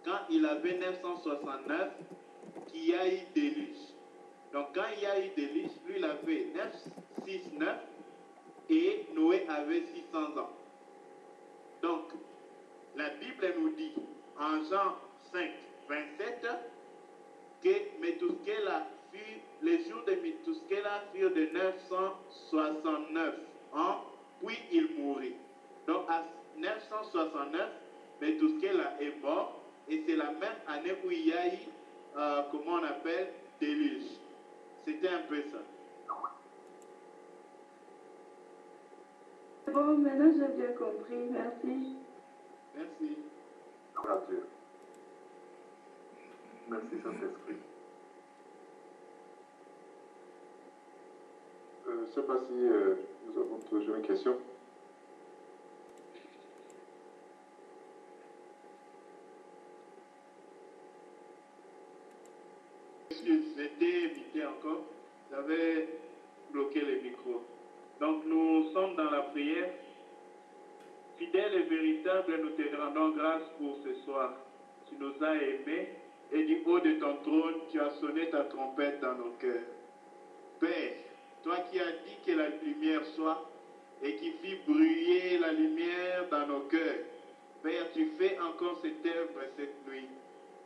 A: quand il avait 969, qu'il y a eu déluge. Donc quand il y a eu déluge, lui il avait 969 et Noé avait 600 ans. Donc, la Bible nous dit en Jean 5, 27 que Métuskéla fut, les jours de Métuskéla furent de 969 ans, puis il mourut. Donc à 969, Métuskéla est mort, et c'est la même année où il y a eu, comment on appelle, déluge. C'était un peu ça.
G: Bon, maintenant j'ai bien compris. Merci.
A: Merci.
B: Gloire à Dieu. Merci Saint-Esprit.
E: sais pas si nous avons toujours une question.
A: J'étais invité encore, j'avais bloqué le micro. Donc nous sommes dans la prière. Fidèle et véritable, nous te rendons grâce pour ce soir. Tu nous as aimés et du haut de ton trône, tu as sonné ta trompette dans nos cœurs. Père, toi qui as dit que la lumière soit et qui fit briller la lumière dans nos cœurs, Père, tu fais encore cette œuvre cette nuit.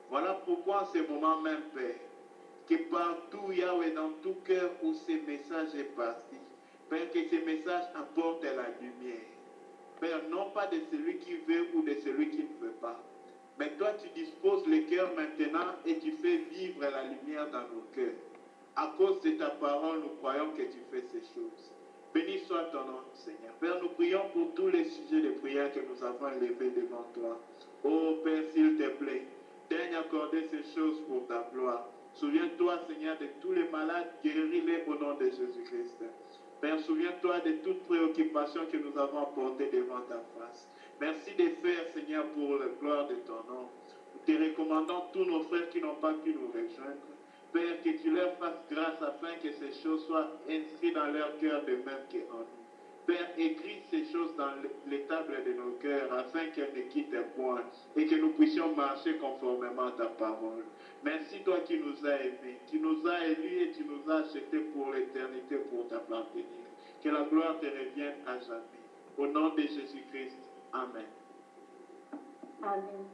A: Voilà pourquoi en ce moment même, Père, que partout, Yahweh, dans tout cœur où ce message est parti, Père, que ce message apporte la lumière. Père, non pas de celui qui veut ou de celui qui ne veut pas. Mais toi, tu disposes le cœur maintenant et tu fais vivre la lumière dans nos cœurs. À cause de ta parole, nous croyons que tu fais ces choses. Béni soit ton nom, Seigneur. Père, nous prions pour tous les sujets de prière que nous avons élevés devant toi. Oh Père, s'il te plaît, daigne accorder ces choses pour ta gloire. Souviens-toi, Seigneur, de tous les malades, guéris-les au nom de Jésus-Christ. Père, souviens-toi de toute préoccupation que nous avons apportées devant ta face. Merci de faire, Seigneur, pour la gloire de ton nom. Nous te recommandons tous nos frères qui n'ont pas pu nous rejoindre. Père, que tu leur fasses grâce afin que ces choses soient inscrites dans leur cœur de même qu'en nous. Père, écris ces choses dans les tables de nos cœurs afin qu'elles ne quittent point et que nous puissions marcher conformément à ta parole. Merci toi qui nous as aimés, qui nous as élus et tu nous as achetés pour l'éternité pour t'appartenir. Que la gloire te revienne à jamais. Au nom de Jésus-Christ. Amen.
G: Amen.